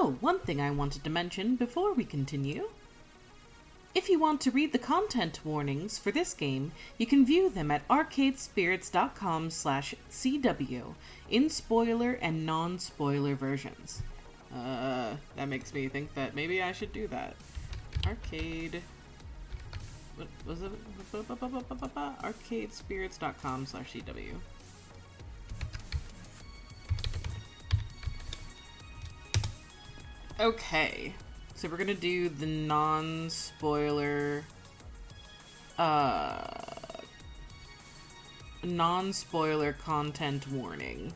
Oh, one thing I wanted to mention before we continue. If you want to read the content warnings for this game, you can view them at arcadespirits.com/CW in spoiler and non-spoiler versions. That makes me think that maybe I should do that. Arcade... What was it? Arcadespirits.com/CW. Okay. So we're gonna do the non-spoiler content warning.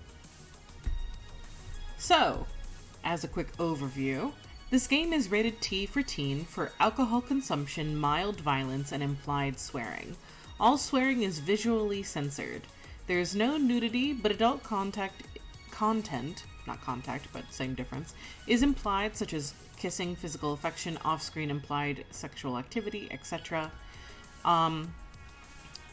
So, as a quick overview, this game is rated T for teen for alcohol consumption, mild violence, and implied swearing. All swearing is visually censored. There is no nudity, but adult content, not contact, but same difference, is implied, such as kissing, physical affection, off-screen implied sexual activity, etc.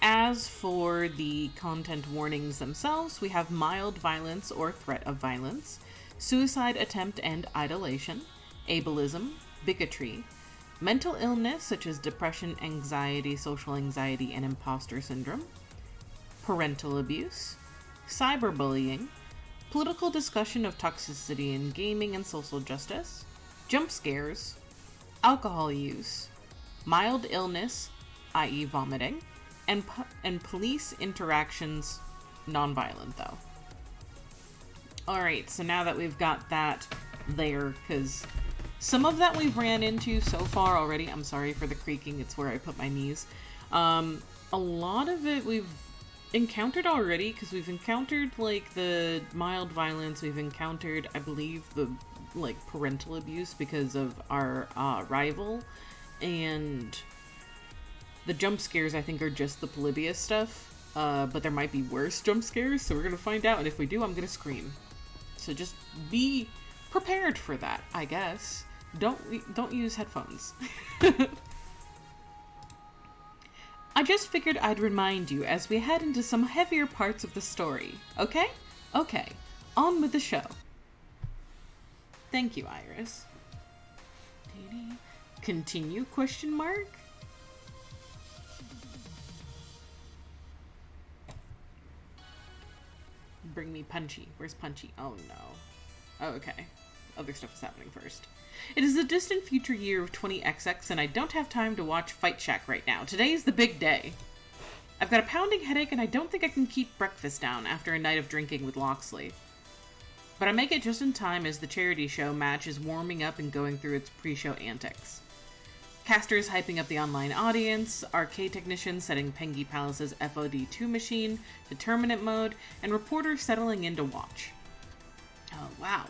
As for the content warnings themselves, we have mild violence or threat of violence, suicide attempt and idolation, ableism, bigotry, mental illness such as depression, anxiety, social anxiety, and imposter syndrome, parental abuse, cyberbullying, political discussion of toxicity in gaming and social justice, jump scares, alcohol use, mild illness, i.e. vomiting, and police interactions, non-violent though. Alright, so now that we've got that there, because some of that we've ran into so far already. I'm sorry for the creaking, it's where I put my knees. A lot of it we've encountered already, because we've encountered like the mild violence, we've encountered, I believe, the like parental abuse because of our rival, and the jump scares I think are just the Polybius stuff, but there might be worse jump scares, so we're gonna find out, and if we do, I'm gonna scream. So just be prepared for that, I guess. Don't use headphones. I just figured I'd remind you as we head into some heavier parts of the story, okay? Okay, on with the show. Thank you, Iris. Continue, question mark? Bring me Punchy. Where's Punchy? Oh no. Oh, okay. Other stuff is happening first. It is the distant future year of 20XX, and I don't have time to watch Fight Shack right now. Today is the big day. I've got a pounding headache, and I don't think I can keep breakfast down after a night of drinking with Loxley. But I make it just in time as the charity show match is warming up and going through its pre-show antics. Casters hyping up the online audience, arcade technicians setting Pengy Palace's FoD2 machine to tournament mode, and reporters settling in to watch. Oh, wow.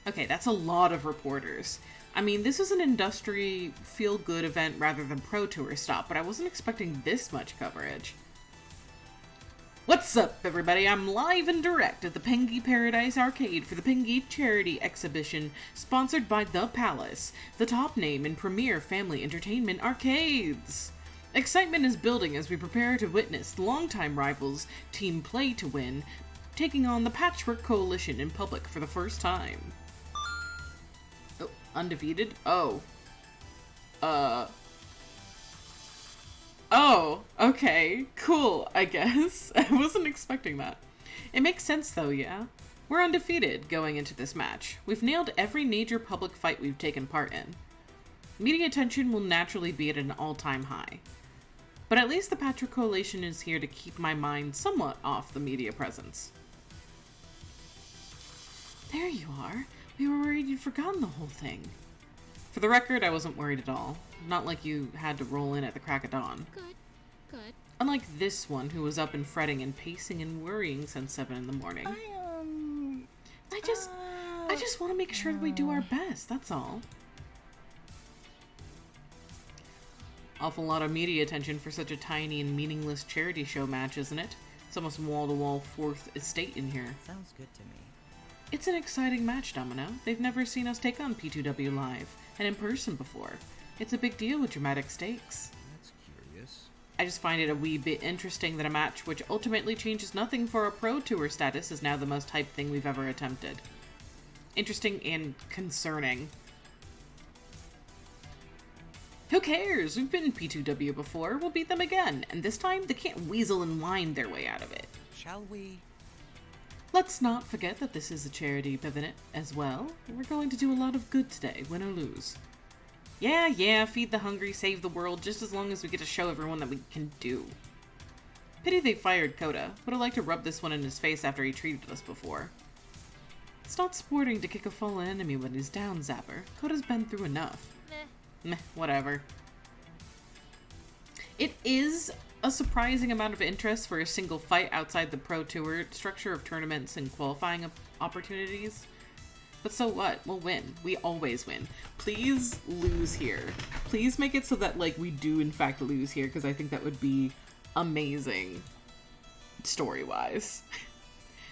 Okay, that's a lot of reporters. I mean, this is an industry feel-good event rather than Pro Tour stop, but I wasn't expecting this much coverage. What's up, everybody? I'm live and direct at the Pengy Paradise Arcade for the Pengy Charity Exhibition, sponsored by The Palace, the top name in premier family entertainment arcades. Excitement is building as we prepare to witness the longtime rivals Team Play to Win taking on the Patchwork Coalition in public for the first time. Oh, undefeated? Oh. Oh, okay, cool, I guess. I wasn't expecting that. It makes sense though, yeah? We're undefeated going into this match. We've nailed every major public fight we've taken part in. Media attention will naturally be at an all-time high. But at least the Patchwork Coalition is here to keep my mind somewhat off the media presence. There you are. We were worried you'd forgotten the whole thing. For the record, I wasn't worried at all. Not like you had to roll in at the crack of dawn. Good. Unlike this one, who was up and fretting and pacing and worrying since 7 in the morning. I just want to make sure that we do our best, that's all. Awful lot of media attention for such a tiny and meaningless charity show match, isn't it? It's almost wall-to-wall Fourth Estate in here. Sounds good to me. It's an exciting match, Domino. They've never seen us take on P2W live, and in person before. It's a big deal with dramatic stakes. That's curious. I just find it a wee bit interesting that a match which ultimately changes nothing for our Pro Tour status is now the most hyped thing we've ever attempted. interesting and concerning. Who cares? We've been in P2W before. We'll beat them again. And this time, they can't weasel and wind their way out of it. Shall we? Let's not forget that this is a charity event as well. We're going to do a lot of good today, win or lose. Yeah, feed the hungry, save the world, just as long as we get to show everyone that we can do. Pity they fired Coda. Would have liked to rub this one in his face after he treated us before. It's not sporting to kick a fallen enemy when he's down, Zapper. Coda's been through enough. Meh, whatever. It is a surprising amount of interest for a single fight outside the Pro Tour structure of tournaments and qualifying opportunities. But so what? We'll win. We always win. Please lose here. Please make it so that, like, we do in fact lose here, because I think that would be amazing story-wise.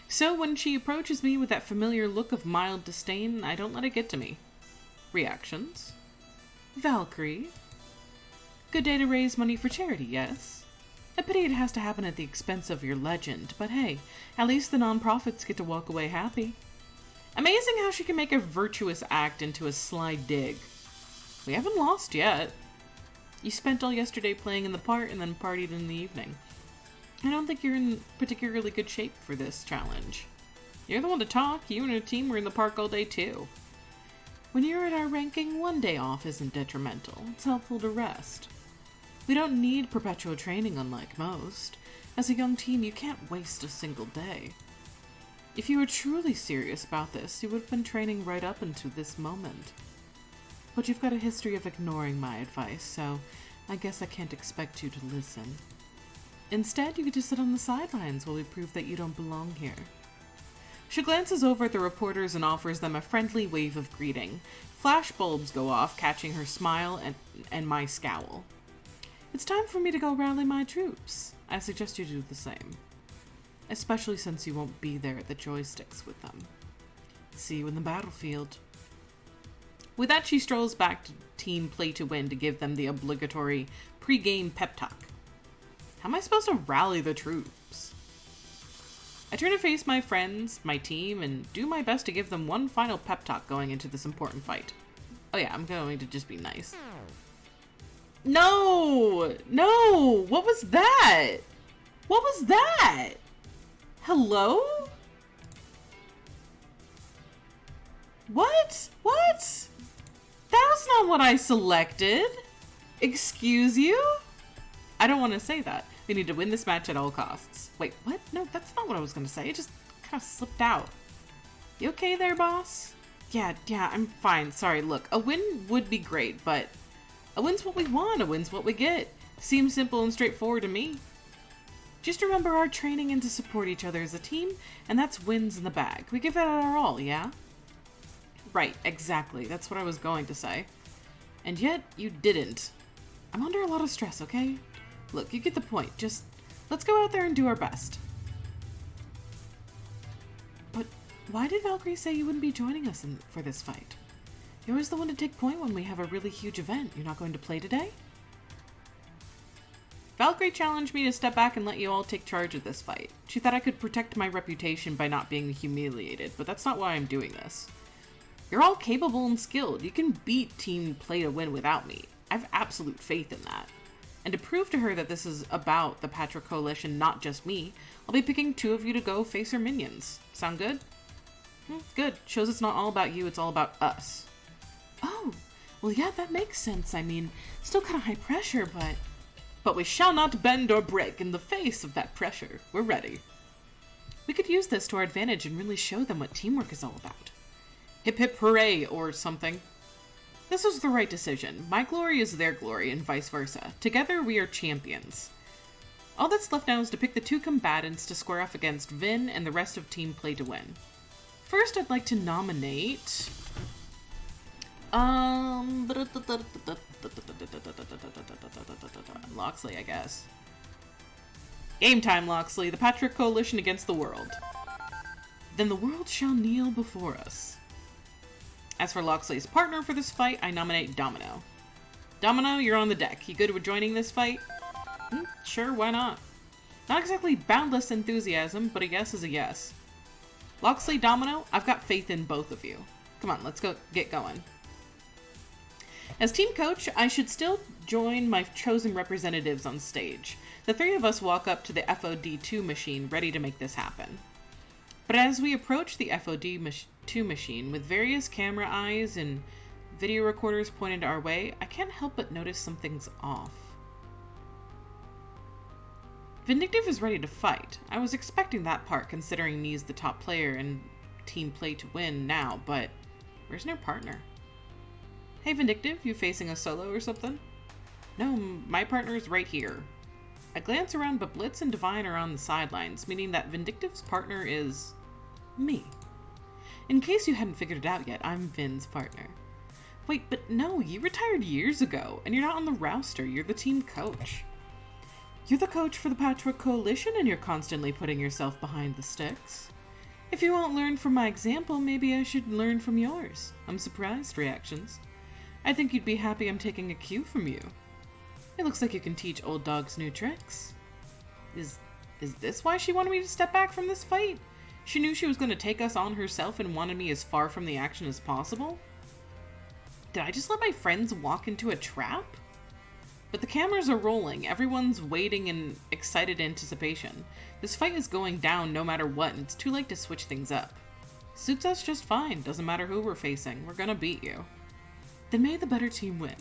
So when she approaches me with that familiar look of mild disdain, I don't let it get to me. Reactions? Valkyrie? Good day to raise money for charity, yes? A pity it has to happen at the expense of your legend, but hey, at least the non-profits get to walk away happy. Amazing how she can make a virtuous act into a sly dig. We haven't lost yet. You spent all yesterday playing in the part and then partied in the evening. I don't think you're in particularly good shape for this challenge. You're the one to talk. You and your team were in the park all day too. When you're at our ranking, one day off isn't detrimental. It's helpful to rest. We don't need perpetual training unlike most. As a young team, you can't waste a single day. If you were truly serious about this, you would have been training right up into this moment. But you've got a history of ignoring my advice, so I guess I can't expect you to listen. Instead, you get to sit on the sidelines while we prove that you don't belong here. She glances over at the reporters and offers them a friendly wave of greeting. Flashbulbs go off, catching her smile and my scowl. It's time for me to go rally my troops. I suggest you do the same. Especially since you won't be there at the joysticks with them. See you in the battlefield. With that, she strolls back to Team Play to Win to give them the obligatory pre-game pep talk. How am I supposed to rally the troops? I turn to face my friends, my team, and do my best to give them one final pep talk going into this important fight. Oh yeah, I'm going to just be nice. No! What was that? What was that? Hello? What? That was not what I selected. Excuse you? I don't want to say that. We need to win this match at all costs. Wait, what? No, that's not what I was going to say. It just kind of slipped out. You okay there, boss? Yeah, I'm fine. Sorry, look, a win would be great, but a win's what we want, a win's what we get. Seems simple and straightforward to me. Just remember our training and to support each other as a team, and that's wins in the bag. We give it our all, yeah? Right, exactly. That's what I was going to say. And yet, you didn't. I'm under a lot of stress, okay? Look, you get the point. Just, let's go out there and do our best. But why did Valkyrie say you wouldn't be joining us for this fight? You're always the one to take point when we have a really huge event. You're not going to play today? Valkyrie challenged me to step back and let you all take charge of this fight. She thought I could protect my reputation by not being humiliated, but that's not why I'm doing this. You're all capable and skilled. You can beat Team Play to Win without me. I have absolute faith in that. And to prove to her that this is about the Patra Coalition, not just me, I'll be picking 2 of you to go face her minions. Sound good? Good. Shows it's not all about you, it's all about us. Oh, well yeah, that makes sense. I mean, still kind of high pressure, but... But we shall not bend or break in the face of that pressure. We're ready. We could use this to our advantage and really show them what teamwork is all about. Hip hip hooray, or something. This was the right decision. My glory is their glory, and vice versa. Together, we are champions. All that's left now is to pick the 2 combatants to square off against Vin and the rest of Team Play to Win. First, I'd like to nominate... Loxley, I guess. Game time, Loxley. The Patrick Coalition against the world. Then the world shall kneel before us. As for Loxley's partner for this fight, I nominate Domino. Domino, you're on the deck. You good with joining this fight? Sure, why not? Not exactly boundless enthusiasm, but a yes is a yes. Loxley, Domino, I've got faith in both of you. Come on, let's go get going. As team coach, I should still join my chosen representatives on stage. The three of us walk up to the FoD2 machine, ready to make this happen. But as we approach the FoD2 machine, with various camera eyes and video recorders pointed our way, I can't help but notice something's off. Vindictive is ready to fight. I was expecting that part, considering Nee's the top player and team play to win now, but where's their partner? Hey Vindictive, you facing a solo or something? No, my partner's right here. I glance around, but Blitz and Divine are on the sidelines, meaning that Vindictive's partner is me. In case you hadn't figured it out yet, I'm Vin's partner. Wait, but no, you retired years ago, and you're not on the roster, you're the team coach. You're the coach for the Patchwork Coalition, and you're constantly putting yourself behind the sticks. If you won't learn from my example, maybe I should learn from yours. I'm surprised, Reaxeons. I think you'd be happy I'm taking a cue from you. It looks like you can teach old dogs new tricks. Is this why she wanted me to step back from this fight? She knew she was going to take us on herself and wanted me as far from the action as possible? Did I just let my friends walk into a trap? But the cameras are rolling, everyone's waiting in excited anticipation. This fight is going down no matter what, and it's too late to switch things up. Suits us just fine, doesn't matter who we're facing, we're gonna beat you. Then may the better team win.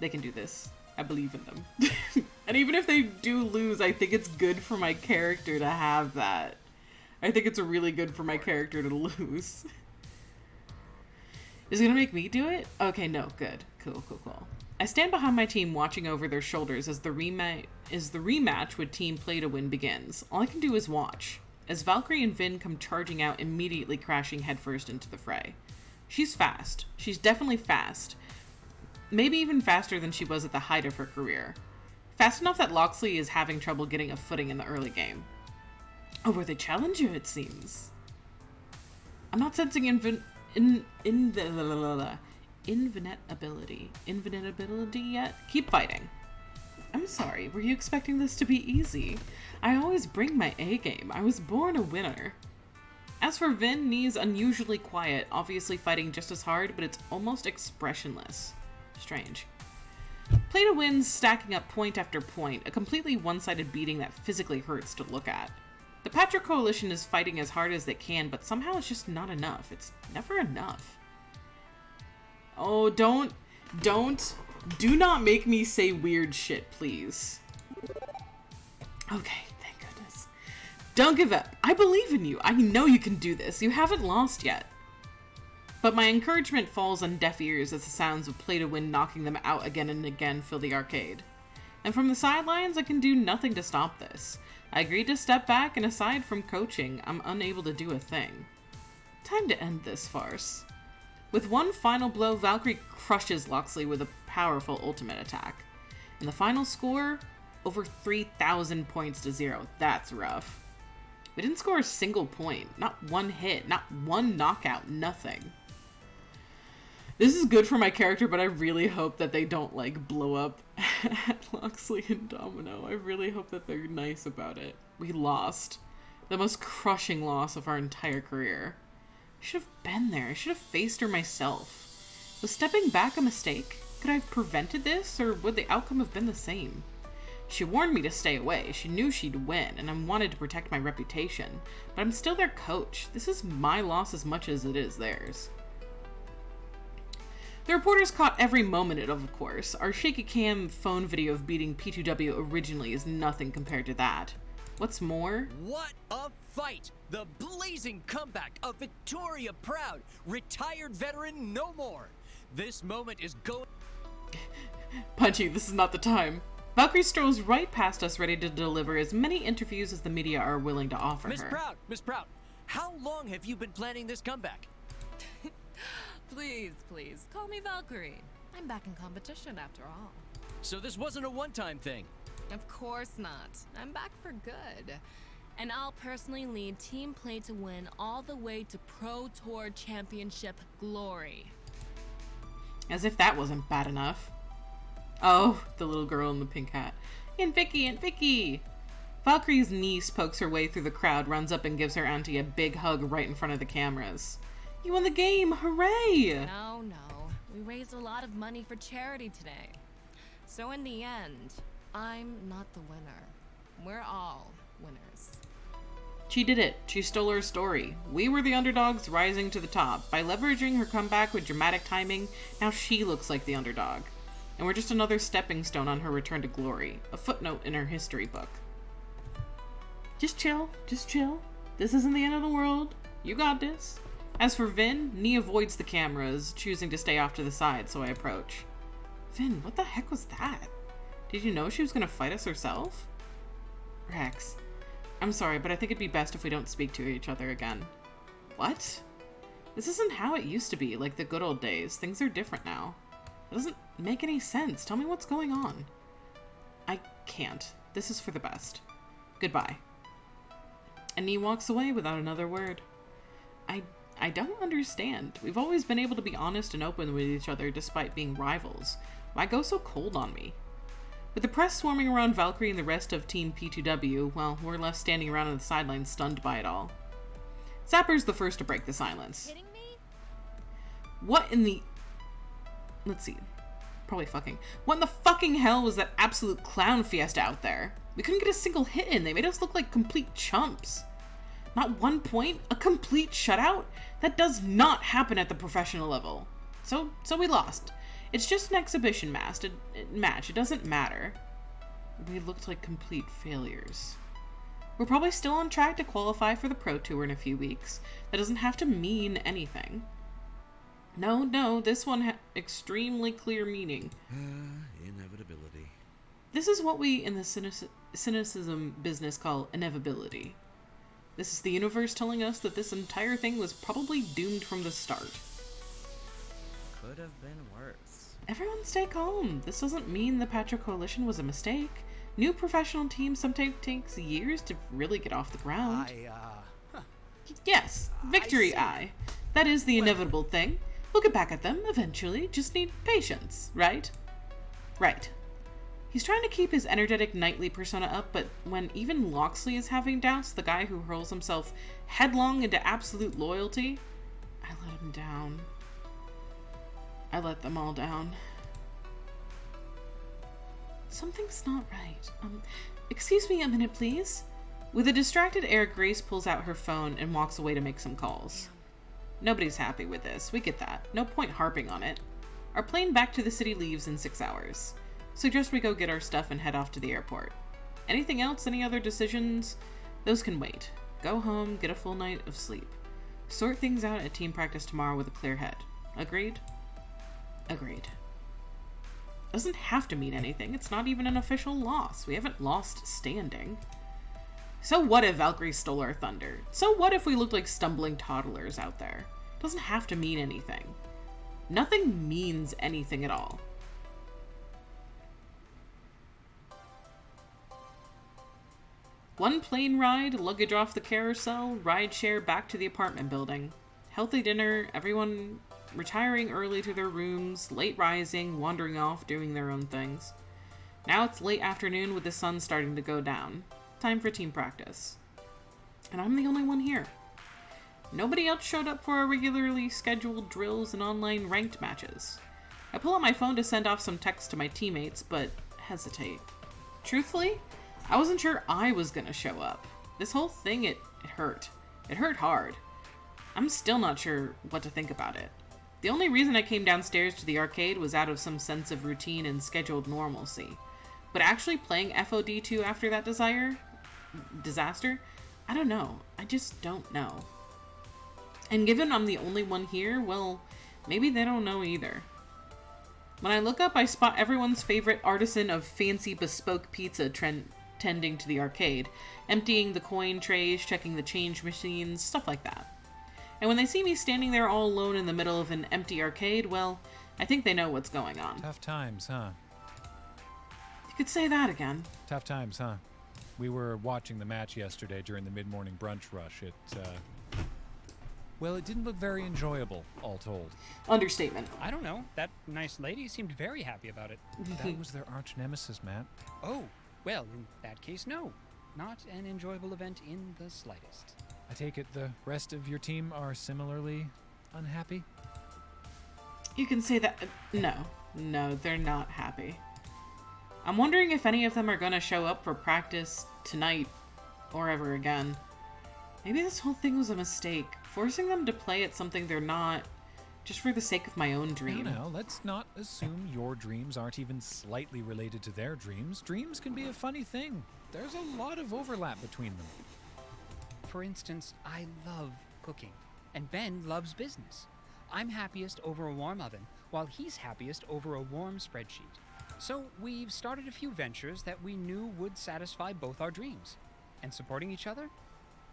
They can do this. I believe in them. And even if they do lose, I think it's good for my character to have that. I think it's really good for my character to lose. Is it gonna make me do it? Okay, no, good. Cool. I stand behind my team watching over their shoulders as the rematch with Team Play to Win begins. All I can do is watch, as Valkyrie and Vin come charging out, immediately crashing headfirst into the fray. She's fast. She's definitely fast. Maybe even faster than she was at the height of her career. Fast enough that Loxley is having trouble getting a footing in the early game. Oh, we're the challenger, it seems. I'm not sensing inevitability yet. Keep fighting. I'm sorry, were you expecting this to be easy? I always bring my A game. I was born a winner. As for Vin, Nee's unusually quiet, obviously fighting just as hard, but it's almost expressionless. Strange. Play to Win's stacking up point after point, a completely one-sided beating that physically hurts to look at. The Patchwork Coalition is fighting as hard as they can, but somehow it's just not enough. It's never enough. Oh, do not make me say weird shit, please. Okay, thank goodness. Don't give up. I believe in you. I know you can do this. You haven't lost yet. But my encouragement falls on deaf ears as the sounds of Play to Win knocking them out again and again fill the arcade. And from the sidelines, I can do nothing to stop this. I agreed to step back, and aside from coaching, I'm unable to do a thing. Time to end this farce. With one final blow, Valkyrie crushes Loxley with a powerful ultimate attack. And the final score? Over 3,000 points to 0. That's rough. We didn't score a single point. Not one hit. Not one knockout. Nothing. This is good for my character, but I really hope that they don't, like, blow up at Loxley and Domino. I really hope that they're nice about it. We lost. The most crushing loss of our entire career. I should have been there. I should have faced her myself. Was stepping back a mistake? Could I have prevented this, or would the outcome have been the same? She warned me to stay away. She knew she'd win, and I wanted to protect my reputation. But I'm still their coach. This is my loss as much as it is theirs. The reporters caught every moment of course. Our shaky cam phone video of beating P2W originally is nothing compared to that. What's more... What a fight! The blazing comeback of Victoria Proud, retired veteran no more. This moment is going... Punchy, this is not the time. Valkyrie strolls right past us, ready to deliver as many interviews as the media are willing to offer her. Miss Proud, how long have you been planning this comeback? Please, call me Valkyrie. I'm back in competition after all. So this wasn't a one-time thing? Of course not. I'm back for good. And I'll personally lead Team Play to Win all the way to Pro Tour Championship glory. As if that wasn't bad enough. Oh, the little girl in the pink hat. Aunt Vicky! Valkyrie's niece pokes her way through the crowd, runs up and gives her auntie a big hug right in front of the cameras. You won the game! Hooray! No. We raised a lot of money for charity today. So in the end, I'm not the winner. We're all winners. She did it. She stole her story. We were the underdogs rising to the top. By leveraging her comeback with dramatic timing, now she looks like the underdog. And we're just another stepping stone on her return to glory. A footnote in her history book. Just chill. Just chill. This isn't the end of the world. You got this. As for Vin, Nee avoids the cameras, choosing to stay off to the side, so I approach. Vin, what the heck was that? Did you know she was gonna fight us herself? Rex, I'm sorry, but I think it'd be best if we don't speak to each other again. What? This isn't how it used to be, like the good old days. Things are different now. It doesn't make any sense. Tell me what's going on. I can't. This is for the best. Goodbye. And Nee walks away without another word. I don't understand. We've always been able to be honest and open with each other despite being rivals. Why go so cold on me? With the press swarming around Valkyrie and the rest of Team P2W, well, we're left standing around on the sidelines stunned by it all. Zapper's the first to break the silence. Kidding me? What in the... Let's see. Probably fucking. What in the fucking hell was that absolute clown fiesta out there? We couldn't get a single hit in. They made us look like complete chumps. Not 1 point? A complete shutout? That does not happen at the professional level. So we lost. It's just an exhibition match. It doesn't matter. We looked like complete failures. We're probably still on track to qualify for the Pro Tour in a few weeks. That doesn't have to mean anything. No, this one had extremely clear meaning. Inevitability. This is what we in the cynicism business call inevitability. This is the universe telling us that this entire thing was probably doomed from the start. Could have been worse. Everyone stay calm. This doesn't mean the Patra Coalition was a mistake. New professional teams sometimes takes years to really get off the ground. Yes, victory That is the inevitable thing. We'll get back at them eventually. Just need patience, right? Right. He's trying to keep his energetic knightly persona up, but when even Loxley is having doubts, the guy who hurls himself headlong into absolute loyalty, I let him down. I let them all down. Something's not right. Excuse me a minute, please. With a distracted air, Grace pulls out her phone and walks away to make some calls. Nobody's happy with this. We get that. No point harping on it. Our plane back to the city leaves in 6 hours. Suggest we go get our stuff and head off to the airport. Anything else? Any other decisions? Those can wait. Go home, get a full night of sleep. Sort things out at team practice tomorrow with a clear head. Agreed? Agreed. Doesn't have to mean anything. It's not even an official loss. We haven't lost standing. So what if Valkyrie stole our thunder? So what if we looked like stumbling toddlers out there? Doesn't have to mean anything. Nothing means anything at all. One plane ride, luggage off the carousel, ride share back to the apartment building. Healthy dinner, everyone retiring early to their rooms, late rising, wandering off, doing their own things. Now it's late afternoon with the sun starting to go down. Time for team practice. And I'm the only one here. Nobody else showed up for our regularly scheduled drills and online ranked matches. I pull out my phone to send off some texts to my teammates, but hesitate. Truthfully, I wasn't sure I was gonna show up. This whole thing, it hurt. It hurt hard. I'm still not sure what to think about it. The only reason I came downstairs to the arcade was out of some sense of routine and scheduled normalcy. But actually playing FoD2 after that disaster, I don't know. I just don't know. And given I'm the only one here, well, maybe they don't know either. When I look up, I spot everyone's favorite artisan of fancy bespoke pizza tending to the arcade, emptying the coin trays, checking the change machines, stuff like that. And when they see me standing there all alone in the middle of an empty arcade, well, I think they know what's going on. Tough times, huh? You could say that again. Tough times, huh? We were watching the match yesterday during the mid-morning brunch rush. Well, it didn't look very enjoyable, all told. Understatement. I don't know. That nice lady seemed very happy about it. That was their arch nemesis, Matt. Oh, well, in that case, no. Not an enjoyable event in the slightest. I take it the rest of your team are similarly unhappy? You can say that. No, they're not happy. I'm wondering if any of them are gonna show up for practice tonight or ever again. Maybe this whole thing was a mistake, forcing them to play at something they're not, just for the sake of my own dream. No, let's not assume your dreams aren't even slightly related to their dreams. Dreams can be a funny thing. There's a lot of overlap between them. For instance, I love cooking, and Ben loves business. I'm happiest over a warm oven, while he's happiest over a warm spreadsheet. So we've started a few ventures that we knew would satisfy both our dreams. And supporting each other?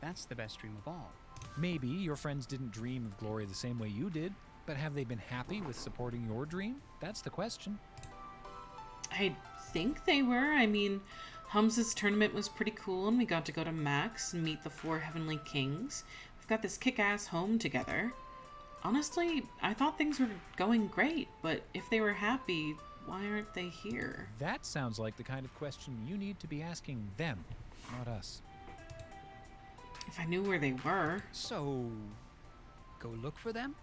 That's the best dream of all. Maybe your friends didn't dream of glory the same way you did, but have they been happy with supporting your dream? That's the question. I think they were. I mean, Hum's tournament was pretty cool, and we got to go to Max and meet the 4 Heavenly Kings. We've got this kick-ass home together. Honestly, I thought things were going great, but if they were happy, why aren't they here? That sounds like the kind of question you need to be asking them, not us. If I knew where they were. So, go look for them?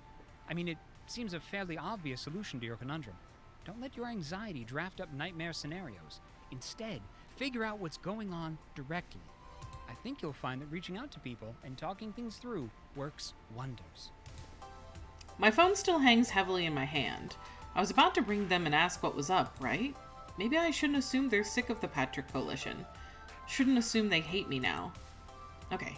I mean, it seems a fairly obvious solution to your conundrum. Don't let your anxiety draft up nightmare scenarios. Instead, figure out what's going on directly. I think you'll find that reaching out to people and talking things through works wonders. My phone still hangs heavily in my hand. I was about to ring them and ask what was up, right? Maybe I shouldn't assume they're sick of the Patrick Coalition. Shouldn't assume they hate me now. Okay.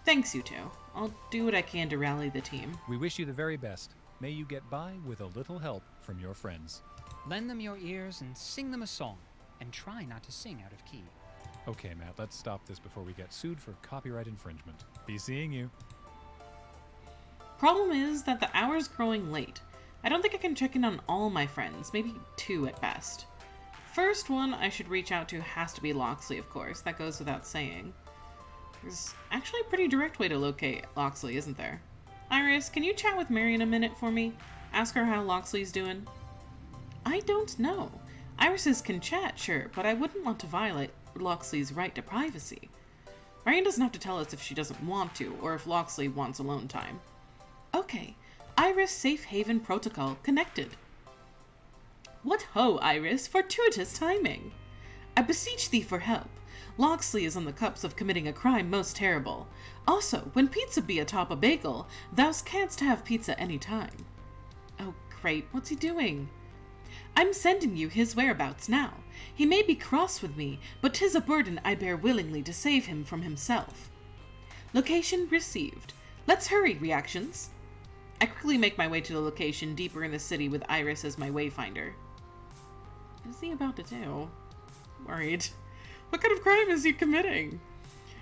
Thanks, you two. I'll do what I can to rally the team. We wish you the very best. May you get by with a little help from your friends. Lend them your ears and sing them a song, and try not to sing out of key. Okay, Matt, let's stop this before we get sued for copyright infringement. Be seeing you. Problem is that the hour's growing late. I don't think I can check in on all my friends, maybe 2 at best. First one I should reach out to has to be Loxley, of course. That goes without saying. There's actually a pretty direct way to locate Loxley, isn't there? Iris, can you chat with Marion a minute for me? Ask her how Loxley's doing. I don't know. Irises can chat, sure, but I wouldn't want to violate Loxley's right to privacy. Marion doesn't have to tell us if she doesn't want to, or if Loxley wants alone time. Okay, Iris Safe Haven Protocol connected. What ho, Iris, fortuitous timing! I beseech thee for help. Loxley is on the cups of committing a crime most terrible. Also, when pizza be atop a bagel, thou canst have pizza any time. Oh, great, what's he doing? I'm sending you his whereabouts now. He may be cross with me, but 'tis a burden I bear willingly to save him from himself. Location received. Let's hurry, Reaxeons. I quickly make my way to the location deeper in the city with Iris as my wayfinder. What is he about to do? Worried. What kind of crime is he committing?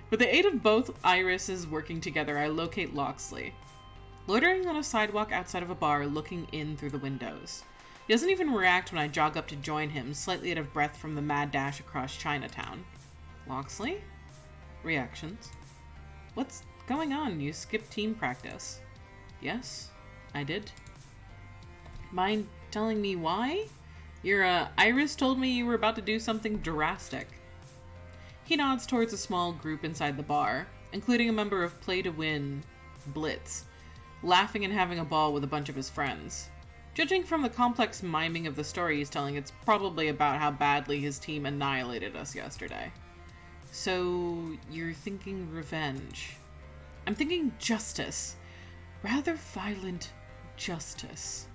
With the aid of both Irises working together, I locate Loxley. Loitering on a sidewalk outside of a bar, looking in through the windows. He doesn't even react when I jog up to join him, slightly out of breath from the mad dash across Chinatown. Loxley? Reaxeons. What's going on? You skipped team practice. Yes, I did. Mind telling me why? Your Iris told me you were about to do something drastic. He nods towards a small group inside the bar, including a member of Play to Win, Blitz, laughing and having a ball with a bunch of his friends. Judging from the complex miming of the story he's telling, it's probably about how badly his team annihilated us yesterday. So, you're thinking revenge. I'm thinking justice. Rather violent justice.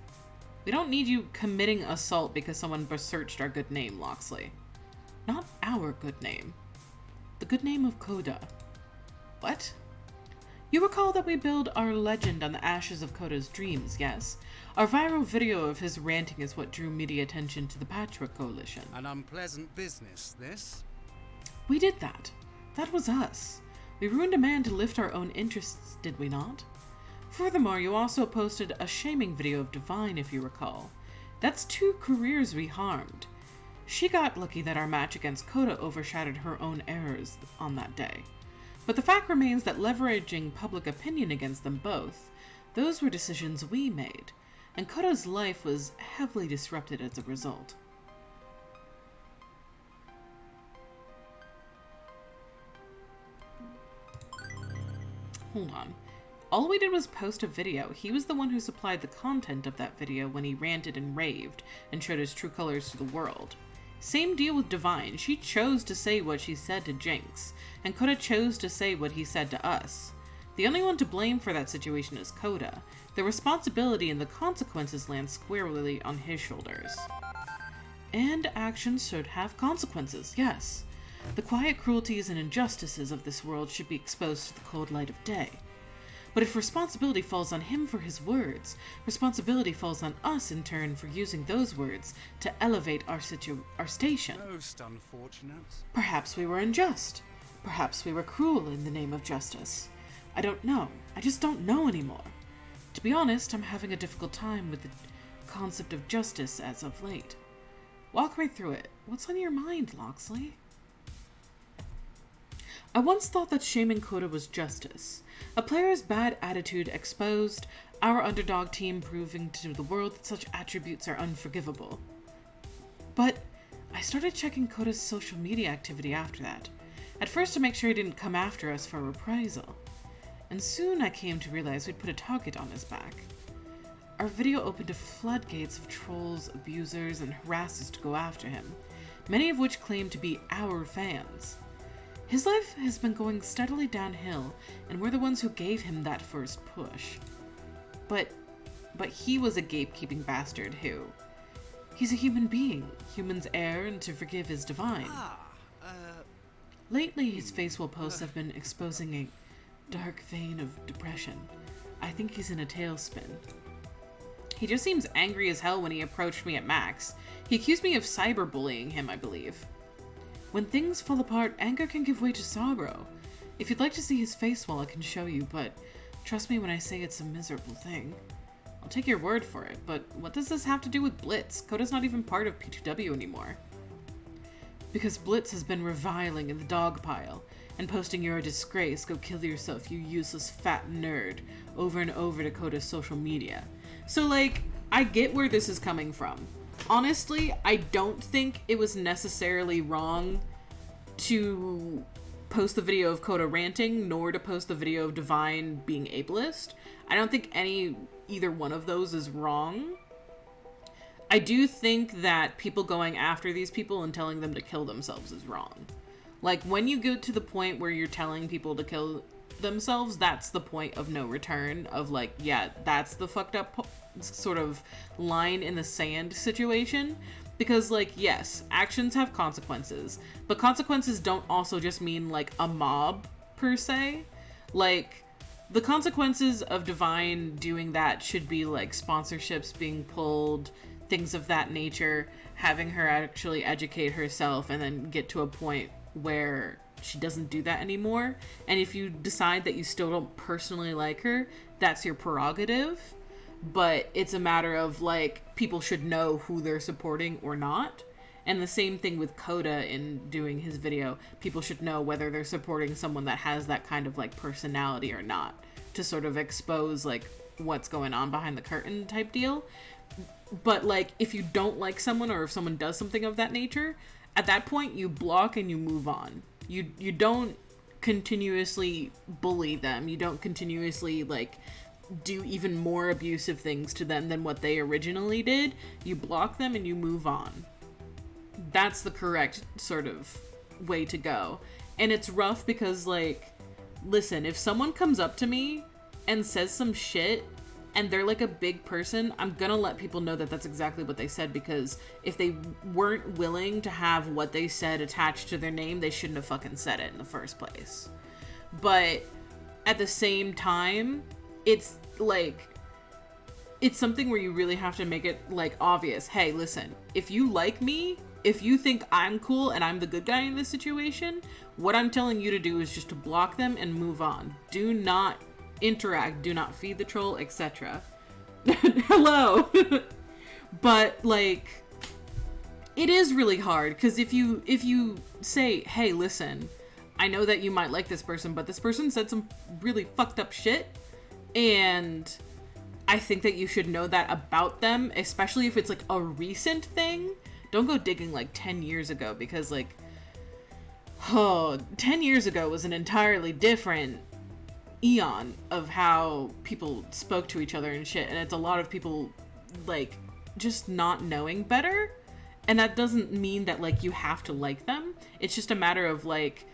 We don't need you committing assault because someone besmirched our good name, Loxley. Not our good name. The good name of Coda. What? You recall that we build our legend on the ashes of Coda's dreams, yes? Our viral video of his ranting is what drew media attention to the Patchwork Coalition. An unpleasant business, this? We did that. That was us. We ruined a man to lift our own interests, did we not? Furthermore, you also posted a shaming video of Divine, if you recall. That's 2 careers we harmed. She got lucky that our match against Coda overshadowed her own errors on that day. But the fact remains that leveraging public opinion against them both, those were decisions we made, and Coda's life was heavily disrupted as a result. hold on. All we did was post a video. He was the one who supplied the content of that video when he ranted and raved and showed his true colors to the world. Same deal with Divine. She chose to say what she said to Jinx, and Coda chose to say what he said to us. The only one to blame for that situation is Coda. The responsibility and the consequences land squarely on his shoulders. And actions should have consequences, yes. The quiet cruelties and injustices of this world should be exposed to the cold light of day. But if responsibility falls on him for his words, responsibility falls on us in turn for using those words to elevate our station. Most unfortunate. Perhaps we were unjust. Perhaps we were cruel in the name of justice. I don't know. I just don't know anymore. To be honest, I'm having a difficult time with the concept of justice as of late. Walk me through it. What's on your mind, Loxley? I once thought that shaming Coda was justice. A player's bad attitude exposed, our underdog team proving to the world that such attributes are unforgivable. But I started checking Coda's social media activity after that, at first to make sure he didn't come after us for reprisal. And soon I came to realize we'd put a target on his back. Our video opened a floodgates of trolls, abusers, and harassers to go after him, many of which claim to be our fans. His life has been going steadily downhill, and we're the ones who gave him that first push. But he was a gatekeeping bastard who... He's a human being. Humans err, and to forgive is divine. Lately, his Facebook posts have been exposing a dark vein of depression. I think he's in a tailspin. He just seems angry as hell when he approached me at Max. He accused me of cyberbullying him, I believe. When things fall apart, anger can give way to sorrow. If you'd like to see his face wall, I can show you, but trust me when I say it's a miserable thing. I'll take your word for it, but what does this have to do with Blitz? Coda's not even part of P2W anymore. Because Blitz has been reviling in the dog pile, and posting "you're a disgrace, go kill yourself, you useless fat nerd," over and over to Coda's social media. So, like, I get where this is coming from. Honestly, I don't think it was necessarily wrong to post the video of Coda ranting, nor to post the video of Divine being ableist. I don't think either one of those is wrong. I do think that people going after these people and telling them to kill themselves is wrong. Like, when you go to the point where you're telling people to kill themselves, that's the point of no return of, like, yeah, that's the fucked up sort of line in the sand situation. Because, like, yes, actions have consequences, but consequences don't also just mean, like, a mob, per se. Like, the consequences of Divine doing that should be, like, sponsorships being pulled, things of that nature, having her actually educate herself and then get to a point where she doesn't do that anymore. And if you decide that you still don't personally like her, that's your prerogative. But it's a matter of, like, people should know who they're supporting or not. And the same thing with Coda in doing his video. People should know whether they're supporting someone that has that kind of, like, personality or not, to sort of expose, like, what's going on behind the curtain type deal. But, like, if you don't like someone, or if someone does something of that nature, at that point you block and you move on. You don't continuously bully them. You don't continuously, like, do even more abusive things to them than what they originally did. You block them and you move on. That's the correct sort of way to go. And it's rough because, like, listen, if someone comes up to me and says some shit and they're, like, a big person, I'm gonna let people know that that's exactly what they said, because if they weren't willing to have what they said attached to their name, they shouldn't have fucking said it in the first place. But at the same time, it's, like, it's something where you really have to make it, like, obvious. Hey, listen, if you like me, if you think I'm cool and I'm the good guy in this situation, what I'm telling you to do is just to block them and move on. Do not interact, do not feed the troll, etc. Hello. But, like, it is really hard, because if you say, hey, listen, I know that you might like this person, but this person said some really fucked up shit, and I think that you should know that about them, especially if it's, like, a recent thing. Don't go digging, like, 10 years ago, because, like, 10 years ago was an entirely different eon of how people spoke to each other and shit, and it's a lot of people like just not knowing better. And that doesn't mean that like you have to like them. It's just a matter of like,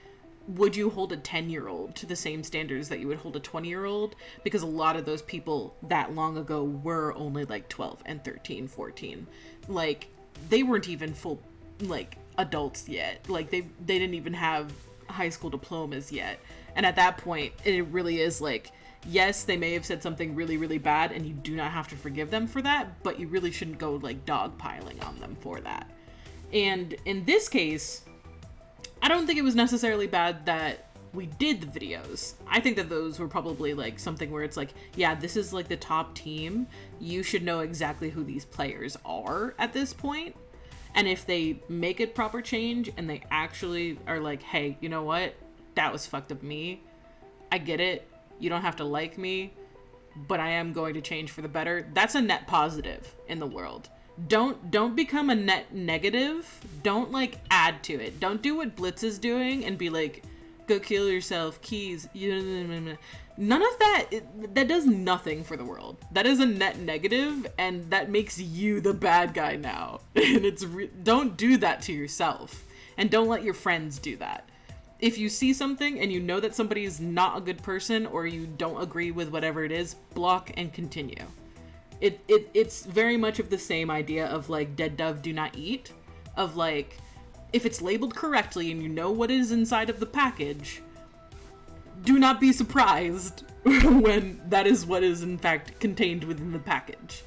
would you hold a 10-year-old to the same standards that you would hold a 20-year-old? Because a lot of those people that long ago were only like 12 and 13, 14. Like, they weren't even full, like, adults yet. Like, they didn't even have high school diplomas yet. And at that point, it really is like, yes, they may have said something really, really bad, and you do not have to forgive them for that, but you really shouldn't go, like, dogpiling on them for that. And in this case, I don't think it was necessarily bad that we did the videos. I think that those were probably like something where it's like, yeah, this is like the top team. You should know exactly who these players are at this point. And if they make a proper change and they actually are like, hey, you know what? That was fucked up me. I get it. You don't have to like me, but I am going to change for the better. That's a net positive in the world. Don't become a net negative. Don't like add to it. Don't do what Blitz is doing and be like, go kill yourself, keys. None of that. That does nothing for the world. That is a net negative, and that makes you the bad guy now. And don't do that to yourself, and don't let your friends do that. If you see something and you know that somebody is not a good person, or you don't agree with whatever it is, block and continue. It's very much of the same idea of like dead dove do not eat, of like, if it's labeled correctly and you know what is inside of the package, do not be surprised when that is what is in fact contained within the package.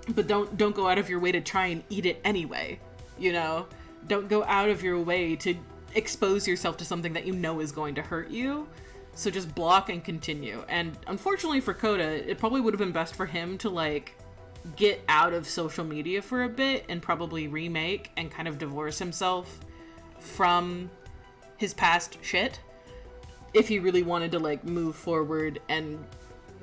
But don't go out of your way to try and eat it anyway, you know? Don't go out of your way to expose yourself to something that you know is going to hurt you. So just block and continue. And unfortunately for Coda, it probably would have been best for him to like get out of social media for a bit and probably remake and kind of divorce himself from his past shit if he really wanted to like move forward and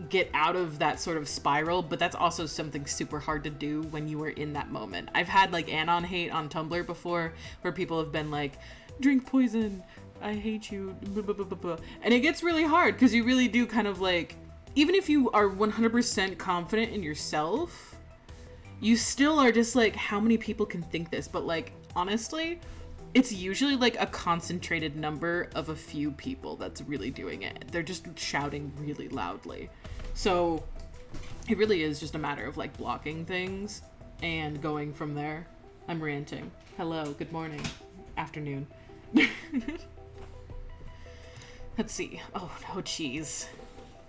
get out of that sort of spiral. But that's also something super hard to do when you are in that moment. I've had like anon hate on Tumblr before where people have been like, drink poison, I hate you, blah, blah, blah, blah, blah. And it gets really hard because you really do kind of like, even if you are 100% confident in yourself, you still are just like, how many people can think this? But like, honestly, it's usually like a concentrated number of a few people that's really doing it. They're just shouting really loudly. So it really is just a matter of like blocking things and going from there. I'm ranting. Hello, good morning, afternoon. Let's see. Oh no, jeez.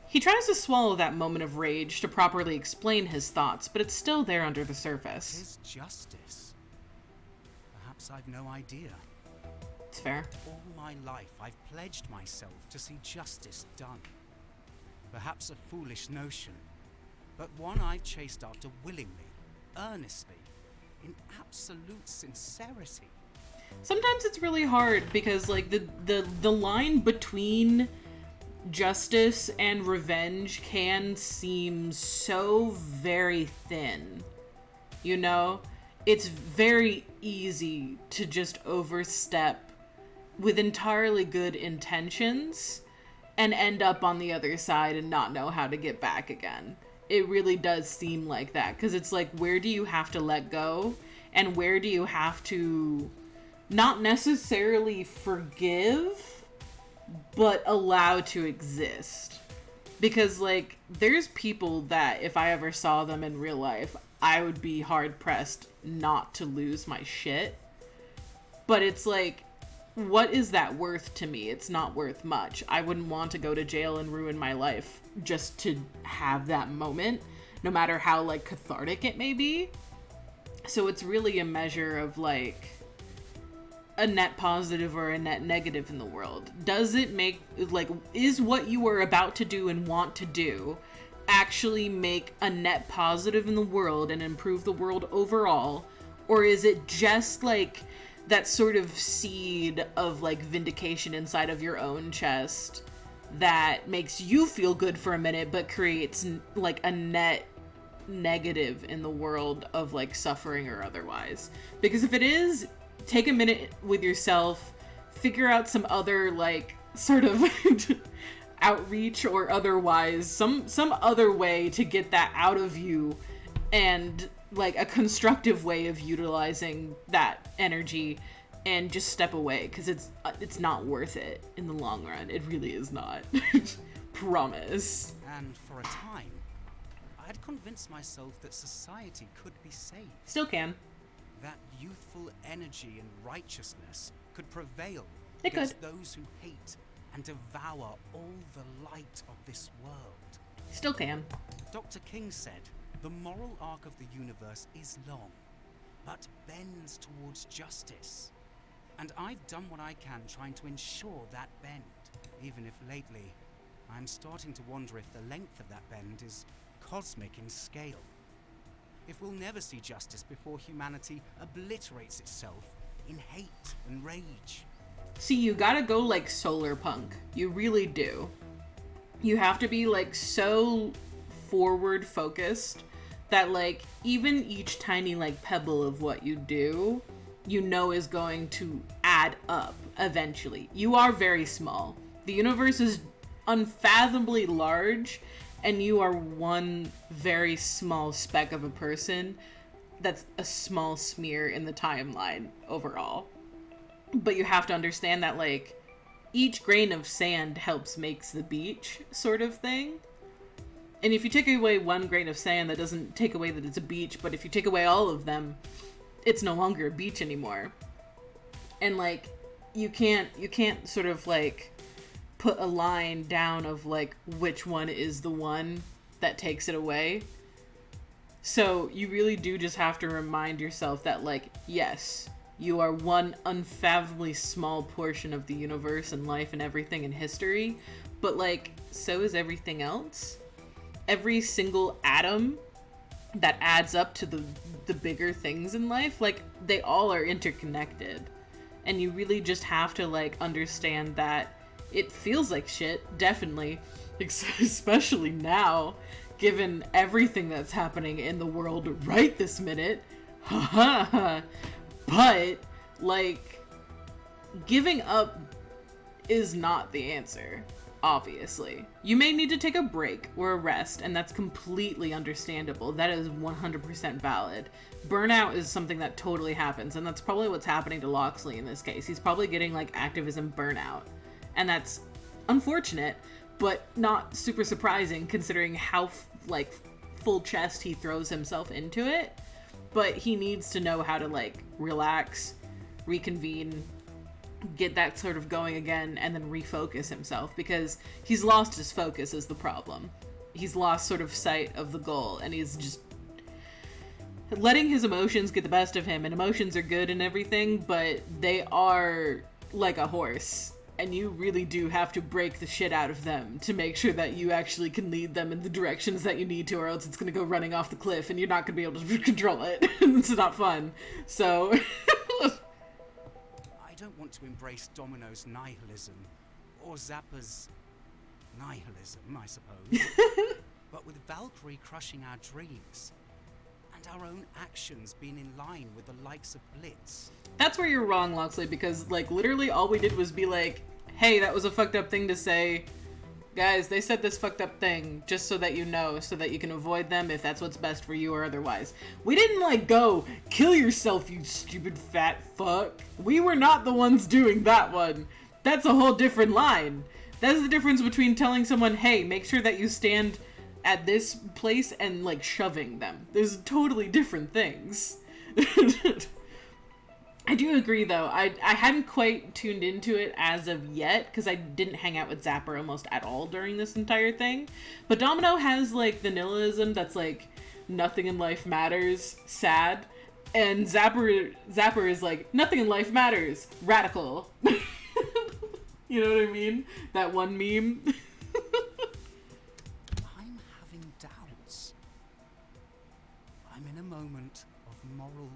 He tries to swallow that moment of rage to properly explain his thoughts, but it's still there under the surface. Is justice? Perhaps I've no idea. It's fair. All my life I've pledged myself to see justice done. Perhaps a foolish notion, but one I've chased after willingly, earnestly, in absolute sincerity. Sometimes it's really hard because like the line between justice and revenge can seem so very thin. You know? It's very easy to just overstep with entirely good intentions and end up on the other side and not know how to get back again. It really does seem like that, because it's like, where do you have to let go? And where do you have to not necessarily forgive, but allow to exist? Because, like, there's people that if I ever saw them in real life, I would be hard-pressed not to lose my shit. But it's like, what is that worth to me? It's not worth much. I wouldn't want to go to jail and ruin my life just to have that moment, no matter how, like, cathartic it may be. So it's really a measure of, like, a net positive or a net negative in the world. Does it make, like, is what you are about to do and want to do actually make a net positive in the world and improve the world overall? Or is it just, like, that sort of seed of, like, vindication inside of your own chest that makes you feel good for a minute but creates, like, a net negative in the world of, like, suffering or otherwise? Because if it is, take a minute with yourself, figure out some other, like, sort of outreach or otherwise, some other way to get that out of you, and like a constructive way of utilizing that energy, and just step away, because it's not worth it in the long run. It really is not. Promise. And for a time, I had convinced myself that society could be saved. Still can. That youthful energy and righteousness could prevail It against those who hate and devour all the light of this world. Still can. Dr. King said, the moral arc of the universe is long, but bends towards justice. And I've done what I can trying to ensure that bend, even if lately I'm starting to wonder if the length of that bend is cosmic in scale. If we'll never see justice before humanity obliterates itself in hate and rage. See, you gotta go like solar punk. You really do. You have to be like so forward focused that like even each tiny like pebble of what you do, you know, is going to add up eventually. You are very small. The universe is unfathomably large, and you are one very small speck of a person that's a small smear in the timeline overall. But you have to understand that like each grain of sand helps makes the beach, sort of thing. And if you take away one grain of sand, that doesn't take away that it's a beach, but if you take away all of them, it's no longer a beach anymore. And like you can't sort of like put a line down of like which one is the one that takes it away. So you really do just have to remind yourself that like, yes, you are one unfathomably small portion of the universe and life and everything in history, but like so is everything else. Every single atom that adds up to the bigger things in life, like they all are interconnected. And you really just have to like understand that it feels like shit, definitely, especially now, given everything that's happening in the world right this minute. But like giving up is not the answer. Obviously, you may need to take a break or a rest, and that's completely understandable. That is 100% valid. Burnout is something that totally happens, and that's probably what's happening to Loxley in this case. He's probably getting like activism burnout, and that's unfortunate, but not super surprising considering how like full chest he throws himself into it. But he needs to know how to like relax, reconvene, get that sort of going again, and then refocus himself, because he's lost his focus is the problem. He's lost sort of sight of the goal, and he's just letting his emotions get the best of him. And emotions are good and everything, but they are like a horse, and you really do have to break the shit out of them to make sure that you actually can lead them in the directions that you need to, or else it's going to go running off the cliff and you're not going to be able to control it. It's not fun. So I don't want to embrace Domino's nihilism, or Zappa's nihilism, I suppose. But with Valkyrie crushing our dreams, and our own actions being in line with the likes of Blitz. That's where you're wrong, Loxley, because like literally all we did was be like, hey, that was a fucked up thing to say. Guys, they said this fucked up thing, just so that you know, so that you can avoid them if that's what's best for you or otherwise. We didn't like go, kill yourself, you stupid fat fuck. We were not the ones doing that one. That's a whole different line. That's the difference between telling someone, hey, make sure that you stand at this place, and like shoving them. There's totally different things. I do agree though, I hadn't quite tuned into it as of yet, because I didn't hang out with Zapper almost at all during this entire thing. But Domino has like the nihilism that's like nothing in life matters, sad, and Zapper is like nothing in life matters, radical. You know what I mean? That one meme. I'm having doubts. I'm in a moment of moral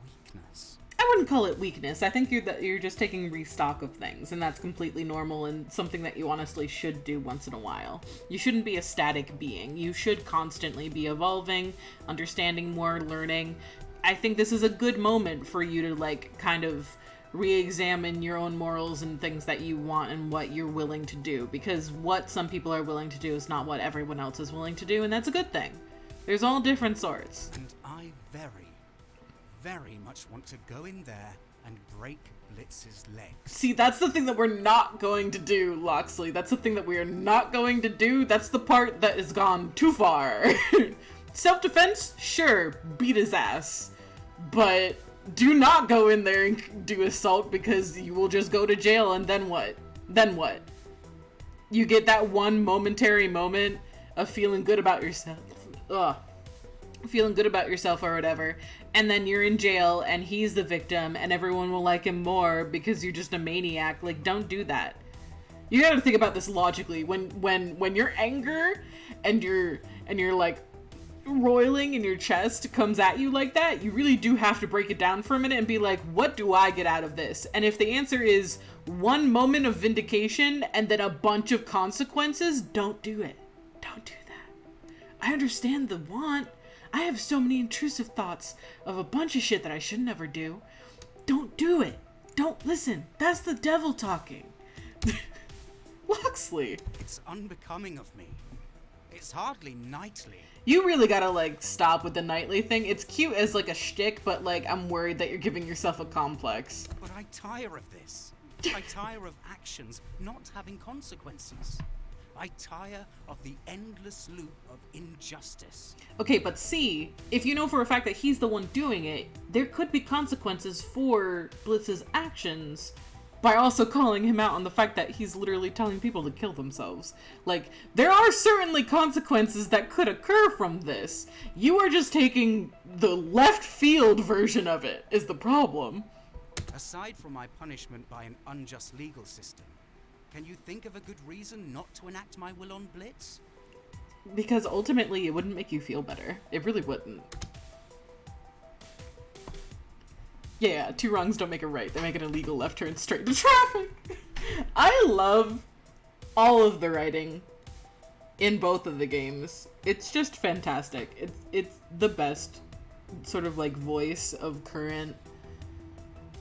weakness. I wouldn't call it weakness. I think you're just taking restock of things, and that's completely normal and something that you honestly should do once in a while. You shouldn't be a static being. You should constantly be evolving, understanding more, learning. I think this is a good moment for you to like kind of re-examine your own morals and things that you want and what you're willing to do, because what some people are willing to do is not what everyone else is willing to do, and that's a good thing. There's all different sorts. And I very much want to go in there and break Blitz's legs. See, that's the thing that we're not going to do, Loxley. That's the thing that we are not going to do. That's the part that has gone too far. Self-defense? Sure, beat his ass. But do not go in there and do assault, because you will just go to jail, and then what? Then what? You get that one momentary moment of feeling good about yourself. Ugh. Feeling good about yourself or whatever, and then you're in jail and he's the victim and everyone will like him more because you're just a maniac. Like, don't do that. You gotta think about this logically. When your anger and your like roiling in your chest comes at you like that, you really do have to break it down for a minute and be like, what do I get out of this? And if the answer is one moment of vindication and then a bunch of consequences, don't do it. Don't do that. I understand the want. I have so many intrusive thoughts of a bunch of shit that I should never do. Don't do it. Don't listen. That's the devil talking. Loxley. It's unbecoming of me. It's hardly knightly. You really gotta, like, stop with the knightly thing. It's cute as, like, a shtick, but, like, I'm worried that you're giving yourself a complex. But I tire of this. I tire of actions not having consequences. I tire of the endless loop of injustice. Okay, but see, if you know for a fact that he's the one doing it, there could be consequences for Blitz's actions by also calling him out on the fact that he's literally telling people to kill themselves. Like, there are certainly consequences that could occur from this. You are just taking the left field version of it, is the problem. Aside from my punishment by an unjust legal system, can you think of a good reason not to enact my will on Blitz? Because ultimately it wouldn't make you feel better. It really wouldn't. Yeah, two wrongs don't make a right. They make an illegal left turn straight into traffic. I love all of the writing in both of the games. It's just fantastic. It's the best sort of like voice of current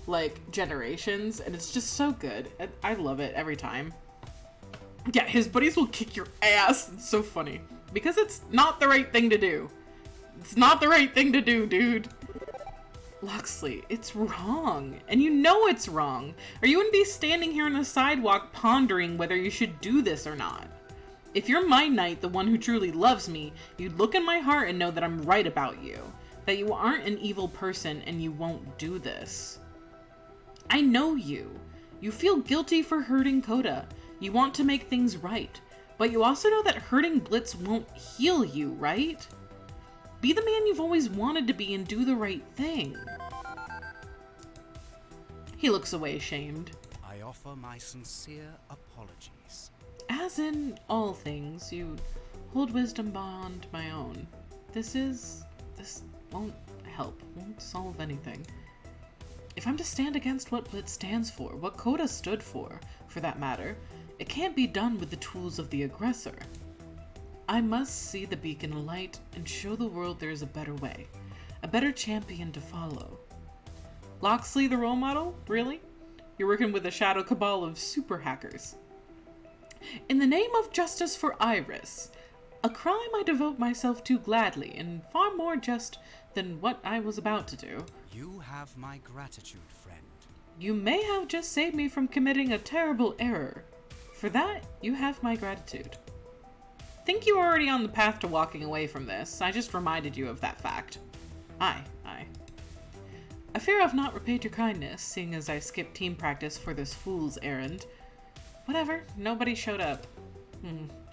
like generations, and it's just so good. I love it every time. Yeah, his buddies will kick your ass. It's so funny because it's not the right thing to do. It's not the right thing to do, dude. Loxley, it's wrong, and you know it's wrong, or you wouldn't be standing here on the sidewalk pondering whether you should do this or not. If you're my knight, the one who truly loves me, you'd look in my heart and know that I'm right about you, that you aren't an evil person and you won't do this. I know you. You feel guilty for hurting Coda. You want to make things right, but you also know that hurting Blitz won't heal you, right? Be the man you've always wanted to be and do the right thing. He looks away ashamed. I offer my sincere apologies. As in all things, you hold wisdom beyond my own. This won't help, won't solve anything. If I'm to stand against what Blitz stands for, what Coda stood for that matter, it can't be done with the tools of the aggressor. I must see the beacon alight and show the world there is a better way, a better champion to follow. Loxley the role model? Really? You're working with a shadow cabal of super hackers. In the name of justice for Iris, a crime I devote myself to gladly and far more just than what I was about to do. You have my gratitude, friend. You may have just saved me from committing a terrible error. For that, you have my gratitude. Think you were already on the path to walking away from this. I just reminded you of that fact. Aye. I fear I've not repaid your kindness, seeing as I skipped team practice for this fool's errand. Whatever, nobody showed up.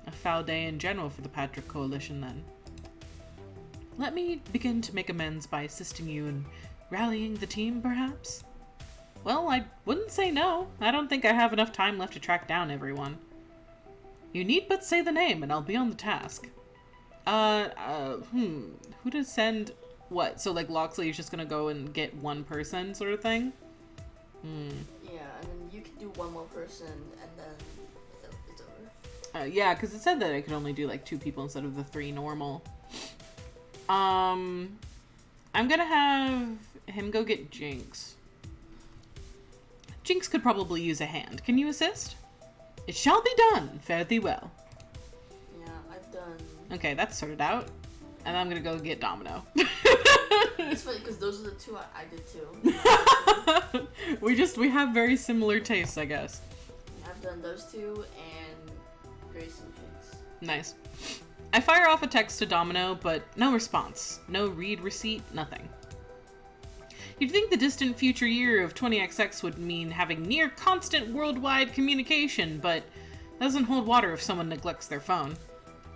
A foul day in general for the Patrick Coalition, then. Let me begin to make amends by assisting you in rallying the team, perhaps? Well, I wouldn't say no. I don't think I have enough time left to track down everyone. You need but say the name, and I'll be on the task. Who to send what? So, like, Loxley is just gonna go and get one person sort of thing? Yeah, and then you can do one more person, and then it's over. Yeah, because it said that I could only do, like, 2 people instead of the 3 normal. I'm gonna have him go get Jinx. Jinx could probably use a hand. Can you assist? It shall be done. Fare thee well. Yeah, I've done... Okay, that's sorted out. And I'm gonna go get Domino. It's funny, because those are the two I did too. we have very similar tastes, I guess. I've done those two, and Grace and Jinx. Nice. I fire off a text to Domino, but no response. No read receipt, nothing. You'd think the distant future year of 20XX would mean having near constant worldwide communication, but doesn't hold water if someone neglects their phone.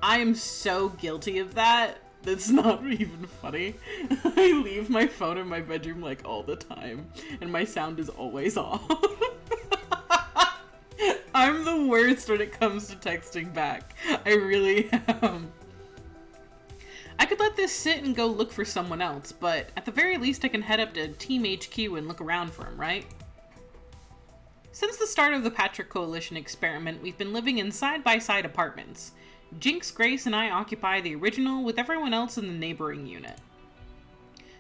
I am so guilty of that. That's not even funny. I leave my phone in my bedroom like all the time, and my sound is always off. I'm the worst when it comes to texting back. I really am. I could let this sit and go look for someone else, but at the very least I can head up to Team HQ and look around for him, right? Since the start of the Patrick Coalition experiment, we've been living in side-by-side apartments. Jinx, Grace, and I occupy the original with everyone else in the neighboring unit.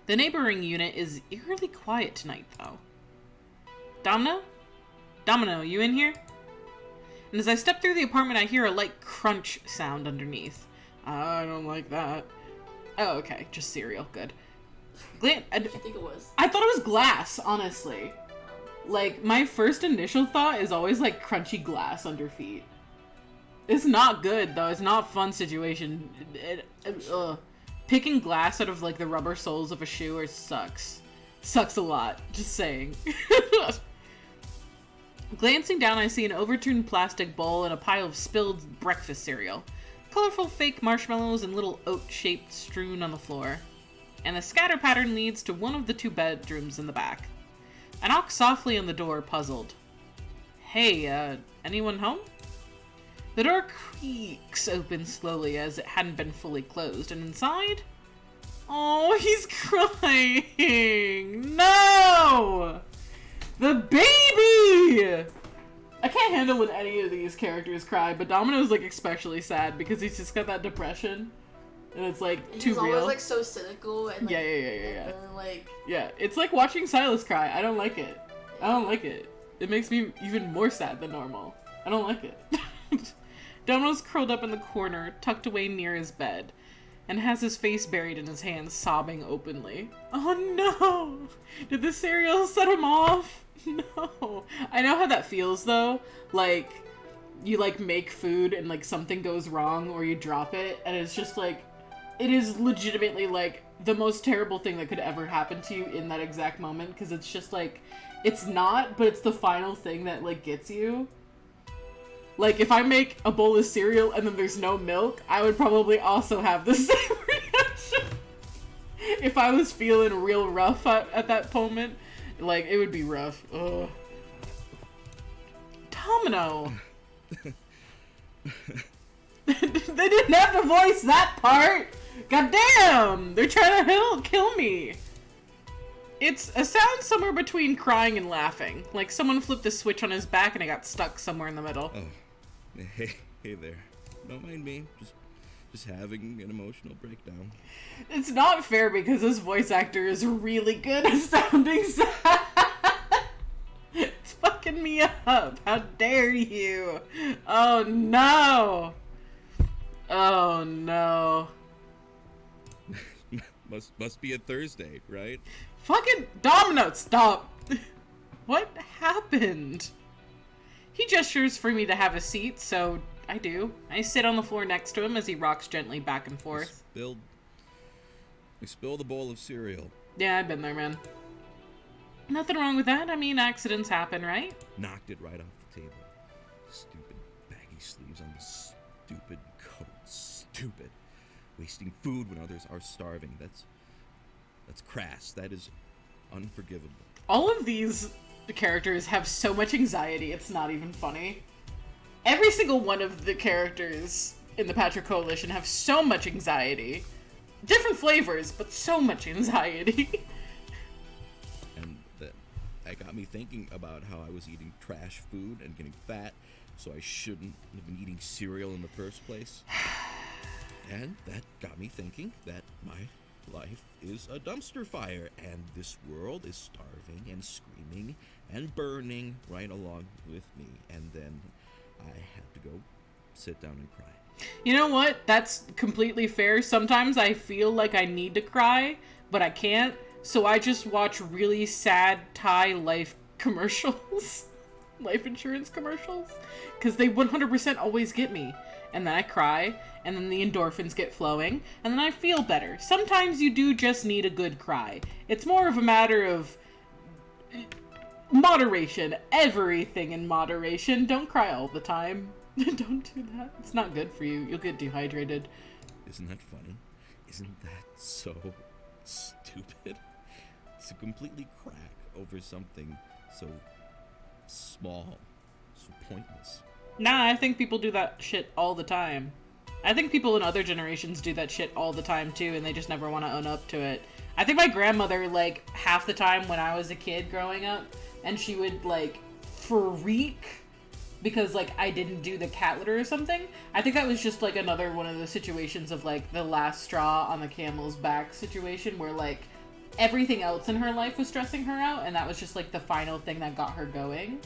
The neighboring unit is eerily quiet tonight, though. Domino? Domino, you in here? And as I step through the apartment, I hear a light crunch sound underneath. I don't like that. Oh, okay. Just cereal. Good. What did you think it was? I thought it was glass, honestly. Like, my first initial thought is always, like, crunchy glass under feet. It's not good, though. It's not a fun situation. Picking glass out of, like, the rubber soles of a shoe sucks. Sucks a lot. Just saying. Glancing down, I see an overturned plastic bowl and a pile of spilled breakfast cereal. Colorful fake marshmallows and little oat-shaped strewn on the floor. And the scatter pattern leads to one of the two bedrooms in the back. I knock softly on the door, puzzled. Hey, anyone home? The door creaks open slowly as it hadn't been fully closed, and inside? Oh, he's crying! No! The baby! I can't handle when any of these characters cry, but Domino's like especially sad because he's just got that depression. And it's like and too he's real. Always like so cynical and like, yeah. And then, like yeah, it's like watching Silas cry. I don't like it. I don't like it. It makes me even more sad than normal. I don't like it. Domino's curled up in the corner, tucked away near his bed, and has his face buried in his hands, sobbing openly. Oh no! Did the cereal set him off? No. I know how that feels though. Like, you like make food and like something goes wrong or you drop it, and it's just like, it is legitimately like the most terrible thing that could ever happen to you in that exact moment, because it's just like, it's not, but it's the final thing that like gets you. Like, if I make a bowl of cereal and then there's no milk, I would probably also have the same reaction. If I was feeling real rough at that moment, like, it would be rough. Ugh. Domino! They didn't have to voice that part! God damn! They're trying to kill me! It's a sound somewhere between crying and laughing. Like someone flipped a switch on his back and it got stuck somewhere in the middle. Oh. Hey there. Don't mind me. Just having an emotional breakdown. It's not fair because this voice actor is really good at sounding sad. It's fucking me up. How dare you? Oh no. Oh no. Must be a Thursday, right? Fucking Domino, stop. What happened? He gestures for me to have a seat, so I do. I sit on the floor next to him as he rocks gently back and forth. I spilled a bowl of cereal. Yeah, I've been there, man. Nothing wrong with that. I mean, accidents happen, right? Knocked it right off the table. Stupid baggy sleeves on the stupid coat. Stupid. Wasting food when others are starving. That's crass. That is unforgivable. All of these characters have so much anxiety, it's not even funny. Every single one of the characters in the Patrick Coalition have so much anxiety. Different flavors, but so much anxiety. And that got me thinking about how I was eating trash food and getting fat, so I shouldn't have been eating cereal in the first place. And that got me thinking that my Life is a dumpster fire, and this world is starving and screaming and burning right along with me. And then I have to go sit down and cry. You know what? That's completely fair. Sometimes I feel like I need to cry, but I can't. So I just watch really sad Thai life commercials. Life insurance commercials. Because they 100% always get me. And then I cry, and then the endorphins get flowing, and then I feel better. Sometimes you do just need a good cry. It's more of a matter of moderation. Everything in moderation. Don't cry all the time. Don't do that. It's not good for you. You'll get dehydrated. Isn't that funny? Isn't that so stupid? To completely crack over something so small, so pointless. Nah, I think people do that shit all the time. I think people in other generations do that shit all the time too, and they just never want to own up to it. I think my grandmother, like, half the time when I was a kid growing up, and she would, like, freak because, like, I didn't do the cat litter or something. I think that was just, like, another one of the situations of, like, the last straw on the camel's back situation where, like, everything else in her life was stressing her out, and that was just, like, the final thing that got her going.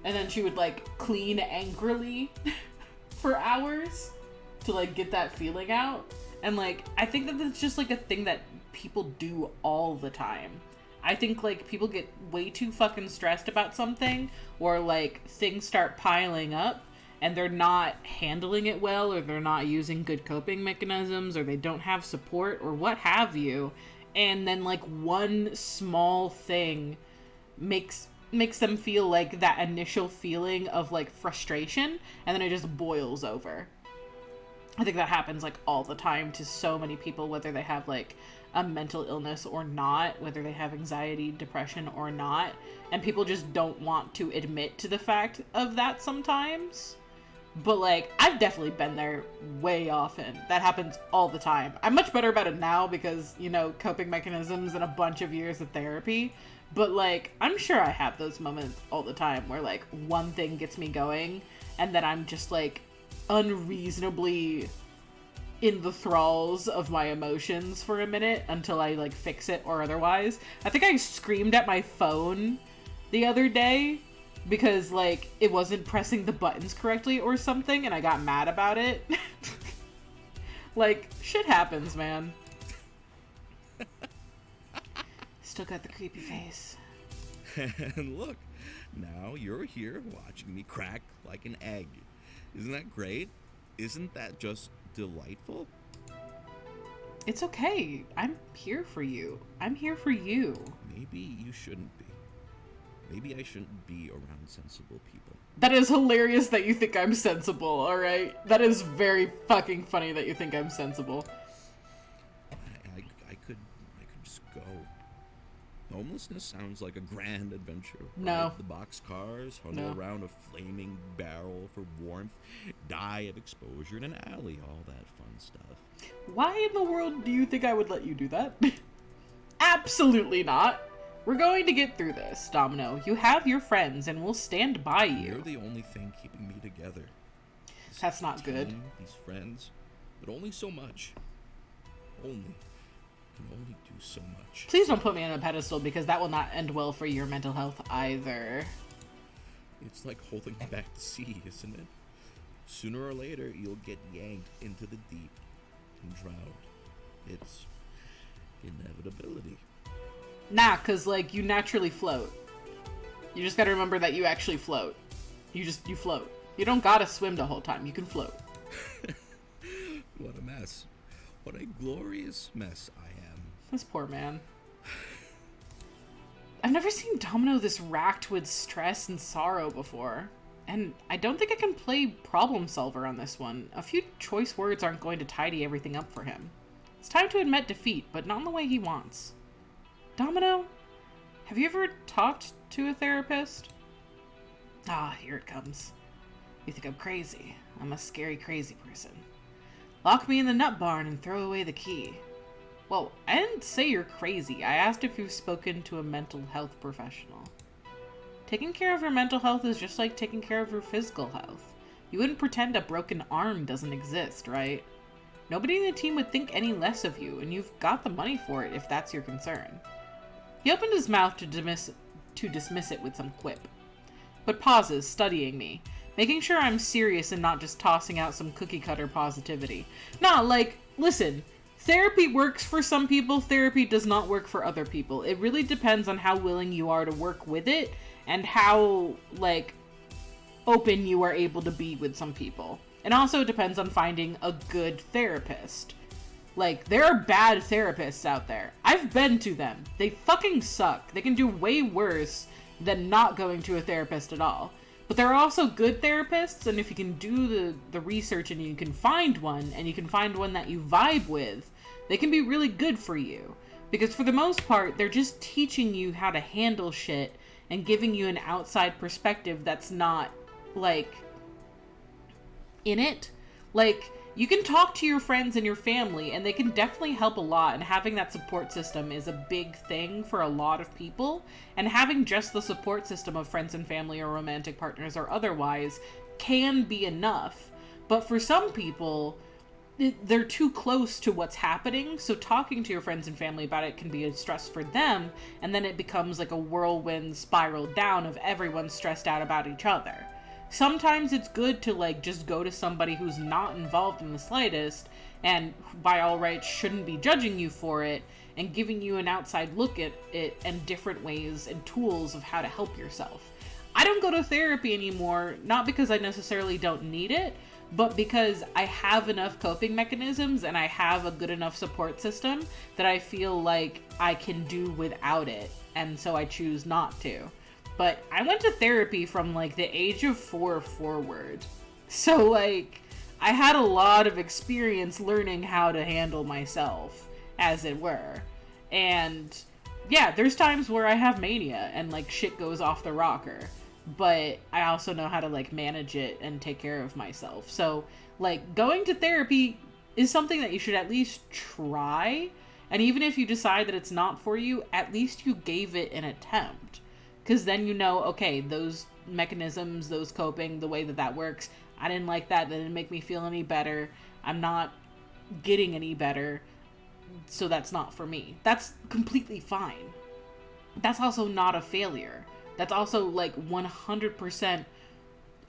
And then she would, like, clean angrily for hours to, like, get that feeling out. And, like, I think that that's just, like, a thing that people do all the time. I think, like, people get way too fucking stressed about something, or, like, things start piling up, and they're not handling it well, or they're not using good coping mechanisms, or they don't have support, or what have you. And then, like, one small thing makes them feel like that initial feeling of, like, frustration, and then it just boils over. I think that happens, like, all the time to so many people, whether they have, like, a mental illness or not, whether they have anxiety, depression or not, and people just don't want to admit to the fact of that sometimes. But, like, I've definitely been there way often. That happens all the time. I'm much better about it now because, you know, coping mechanisms and a bunch of years of therapy. But, like, I'm sure I have those moments all the time where, like, one thing gets me going and then I'm just, like, unreasonably in the thralls of my emotions for a minute until I, like, fix it or otherwise. I think I screamed at my phone the other day because, like, it wasn't pressing the buttons correctly or something, and I got mad about it. Like, shit happens, man. Still got the creepy face. And look, now you're here watching me crack like an egg. Isn't that great? Isn't that just delightful? It's okay. I'm here for you. I'm here for you. Maybe you shouldn't be. Maybe I shouldn't be around sensible people. That is hilarious that you think I'm sensible, alright? That is very fucking funny that you think I'm sensible. I could just go. Homelessness sounds like a grand adventure. No. Ride the boxcars, huddle around a flaming barrel for warmth, die of exposure in an alley, all that fun stuff. Why in the world do you think I would let you do that? Absolutely not. We're going to get through this, Domino. You have your friends, and we'll stand by you. You're the only thing keeping me together. That's not good. These friends, but only so much. Can only do so much. Please don't put me on a pedestal, because that will not end well for your mental health either. It's like holding back the sea, isn't it? Sooner or later, you'll get yanked into the deep and drowned. It's inevitability. Nah, because, like, you naturally float. You just gotta remember that you actually float. You float. You don't gotta swim the whole time. You can float. What a mess. What a glorious mess I am. This poor man. I've never seen Domino this racked with stress and sorrow before. And I don't think I can play problem solver on this one. A few choice words aren't going to tidy everything up for him. It's time to admit defeat, but not in the way he wants. Domino, have you ever talked to a therapist? Ah, here it comes. You think I'm crazy. I'm a scary, crazy person. Lock me in the nut barn and throw away the key. Well, I didn't say you're crazy. I asked if you've spoken to a mental health professional. Taking care of your mental health is just like taking care of your physical health. You wouldn't pretend a broken arm doesn't exist, right? Nobody in the team would think any less of you, and you've got the money for it if that's your concern. He opened his mouth to dismiss it with some quip, but pauses, studying me, making sure I'm serious and not just tossing out some cookie-cutter positivity. Nah, like, listen, therapy works for some people, therapy does not work for other people. It really depends on how willing you are to work with it, and how, like, open you are able to be with some people. It also depends on finding a good therapist. Like, there are bad therapists out there. I've been to them. They fucking suck. They can do way worse than not going to a therapist at all. But there are also good therapists, and if you can do the research and you can find one, and you can find one that you vibe with, they can be really good for you. Because for the most part, they're just teaching you how to handle shit and giving you an outside perspective that's not, like, in it. Like, you can talk to your friends and your family, and they can definitely help a lot, and having that support system is a big thing for a lot of people, and having just the support system of friends and family or romantic partners or otherwise can be enough. But for some people, they're too close to what's happening, so talking to your friends and family about it can be a stress for them, and then it becomes like a whirlwind spiral down of everyone stressed out about each other. Sometimes it's good to, like, just go to somebody who's not involved in the slightest, and by all rights shouldn't be judging you for it, and giving you an outside look at it and different ways and tools of how to help yourself. I don't go to therapy anymore, not because I necessarily don't need it, but because I have enough coping mechanisms and I have a good enough support system that I feel like I can do without it, and so I choose not to. But I went to therapy from, like, the age of 4 forward. So, like, I had a lot of experience learning how to handle myself, as it were. And, yeah, there's times where I have mania and, like, shit goes off the rocker. But I also know how to, like, manage it and take care of myself. So, like, going to therapy is something that you should at least try. And even if you decide that it's not for you, at least you gave it an attempt. Because then you know, okay, those mechanisms, those coping, the way that works, I didn't like that. That didn't make me feel any better. I'm not getting any better. So that's not for me. That's completely fine. That's also not a failure. That's also, like, 100%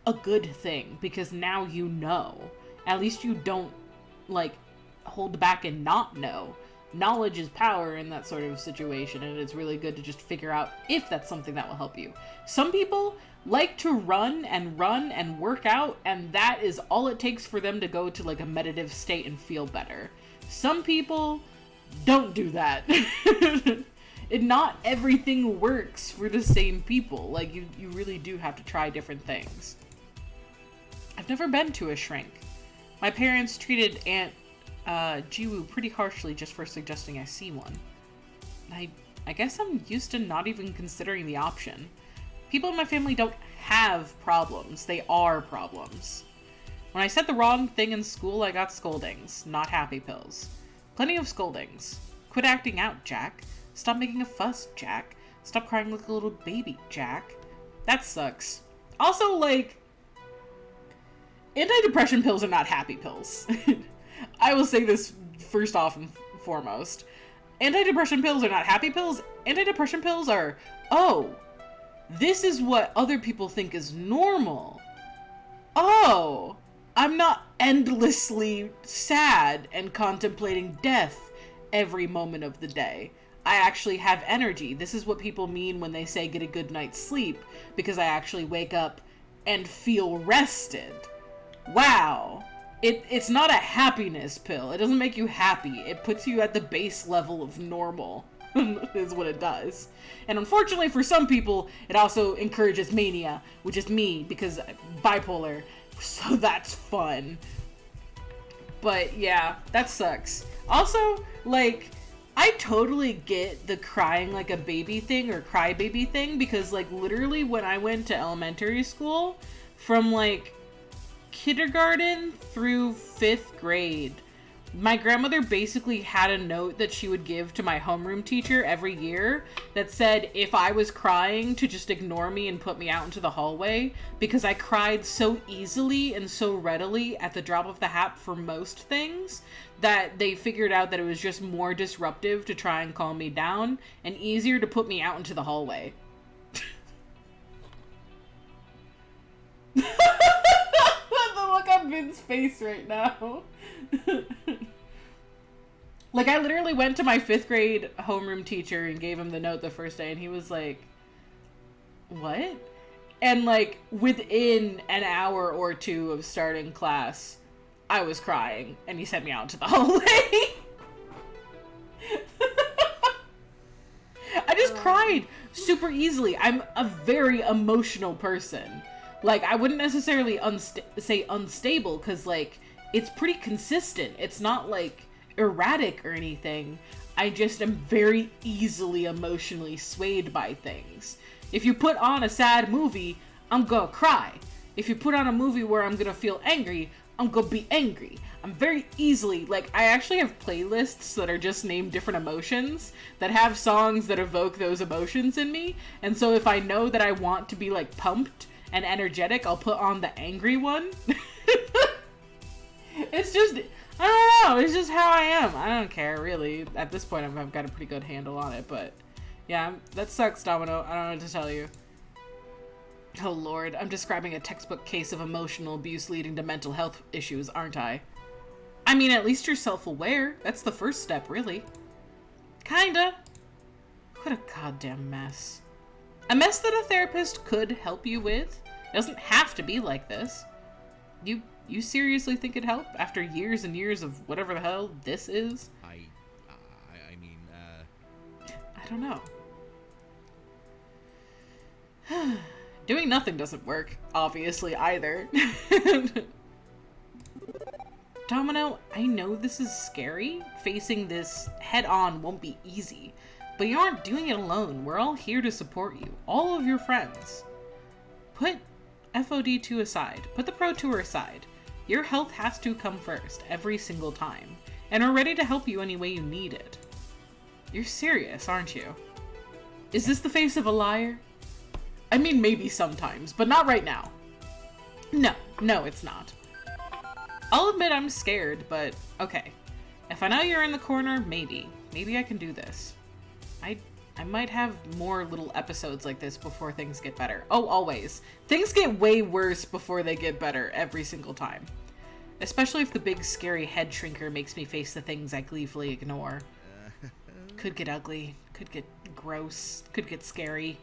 a good thing. Because now you know. At least you don't, like, hold back and not know. Knowledge is power in that sort of situation, and it's really good to just figure out if that's something that will help you. Some people like to run and work out, and that is all it takes for them to go to, like, a meditative state and feel better. Some people don't do that. And not everything works for the same people. Like, you really do have to try different things. I've never been to a shrink. My parents treated Aunt Jiwoo pretty harshly just for suggesting I see one. I guess I'm used to not even considering the option. People in my family don't have problems. They are problems. When I said the wrong thing in school, I got scoldings, not happy pills. Plenty of scoldings. Quit acting out, Jack. Stop making a fuss, Jack. Stop crying like a little baby, Jack. That sucks. Also, like, antidepressant pills are not happy pills. I will say this first off and foremost. Antidepressant pills are not happy pills. Antidepressant pills are, oh, this is what other people think is normal. Oh, I'm not endlessly sad and contemplating death every moment of the day. I actually have energy. This is what people mean when they say get a good night's sleep, because I actually wake up and feel rested. Wow. It's not a happiness pill. It doesn't make you happy. It puts you at the base level of normal, is what it does. And unfortunately for some people, it also encourages mania, which is me, because I'm bipolar, so that's fun. But yeah, that sucks. Also, like, I totally get the crying like a baby thing, or crybaby thing, because, like, literally when I went to elementary school, from, like, kindergarten through 5th grade, My grandmother basically had a note that she would give to my homeroom teacher every year that said if I was crying to just ignore me and put me out into the hallway, because I cried so easily and so readily at the drop of the hat for most things that they figured out that it was just more disruptive to try and calm me down and easier to put me out into the hallway. The look on Vin's face right now. Like, I literally went to my 5th grade homeroom teacher and gave him the note the first day, and he was like, what? And, like, within an hour or two of starting class, I was crying, and he sent me out to the hallway. I just cried super easily. I'm a very emotional person. Like, I wouldn't necessarily say unstable, because, like, it's pretty consistent. It's not, like, erratic or anything. I just am very easily emotionally swayed by things. If you put on a sad movie, I'm gonna cry. If you put on a movie where I'm gonna feel angry, I'm gonna be angry. I'm very easily, like, I actually have playlists that are just named different emotions that have songs that evoke those emotions in me. And so if I know that I want to be, like, pumped and energetic, I'll put on the angry one. It's just, I don't know, it's just how I am. I don't care, really. At this point, I've got a pretty good handle on it, but yeah, that sucks, Domino. I don't know what to tell you. Oh lord, I'm describing a textbook case of emotional abuse leading to mental health issues, aren't I? I mean, at least you're self-aware. That's the first step, really. Kinda. What a goddamn mess. A mess that a therapist could help you with. It doesn't have to be like this. You seriously think it'd help after years and years of whatever the hell this is? I mean, I don't know. Doing nothing doesn't work, obviously, either. Domino, I know this is scary. Facing this head-on won't be easy. But you aren't doing it alone. We're all here to support you. All of your friends. Put FoD2 aside. Put the Pro Tour aside. Your health has to come first, every single time. And we're ready to help you any way you need it. You're serious, aren't you? Is this the face of a liar? I mean, maybe sometimes, but not right now. No, it's not. I'll admit I'm scared, but okay. If I know you're in the corner, maybe I can do this. I might have more little episodes like this before things get better. Oh, always. Things get way worse before they get better every single time. Especially if the big scary head shrinker makes me face the things I gleefully ignore. Could get ugly, could get gross, could get scary.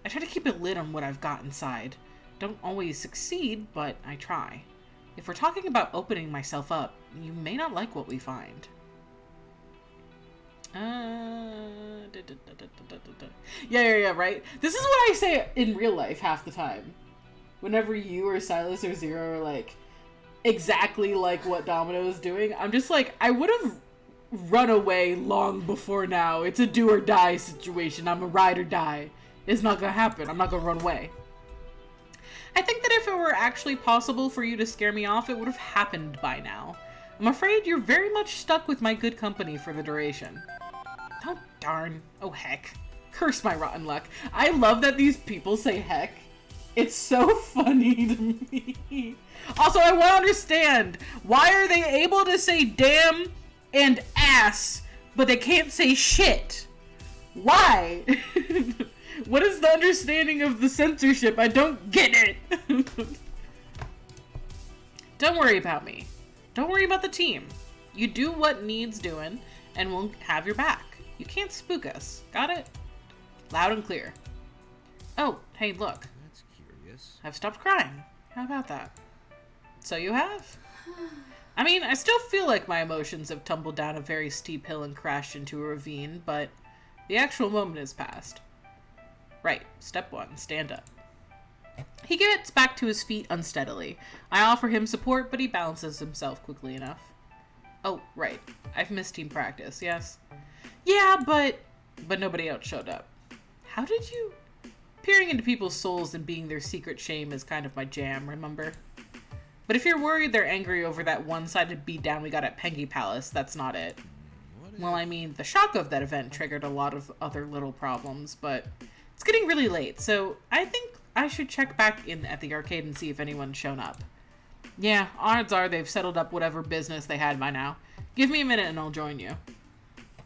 I try to keep a lid on what I've got inside. Don't always succeed, but I try. If we're talking about opening myself up, you may not like what we find. Yeah, right? This is what I say in real life half the time. Whenever you or Silas or Zero are like, exactly like what Domino is doing, I'm just like, I would have run away long before now. It's a do or die situation. I'm a ride or die. It's not gonna happen. I'm not gonna run away. I think that if it were actually possible for you to scare me off, it would have happened by now. I'm afraid you're very much stuck with my good company for the duration. Oh, darn. Oh, heck. Curse my rotten luck. I love that these people say heck. It's so funny to me. Also, I want to understand, why are they able to say damn and ass, but they can't say shit? Why? What is the understanding of the censorship? I don't get it. Don't worry about me. Don't worry about the team. You do what needs doing, and we'll have your back. You can't spook us. Got it? Loud and clear. Oh, hey, look. That's curious. I've stopped crying. How about that? So you have? I mean, I still feel like my emotions have tumbled down a very steep hill and crashed into a ravine, but the actual moment has passed. Right, step 1, stand up. He gets back to his feet unsteadily. I offer him support, but he balances himself quickly enough. Oh, right. I've missed team practice, yes? Yeah, but nobody else showed up. How did you... Peering into people's souls and being their secret shame is kind of my jam, remember? But if you're worried they're angry over that one-sided beatdown we got at Pengy Palace, that's not it. Well, I mean, the shock of that event triggered a lot of other little problems, but it's getting really late, so I think I should check back in at the arcade and see if anyone's shown up. Yeah, odds are they've settled up whatever business they had by now. Give me a minute and I'll join you.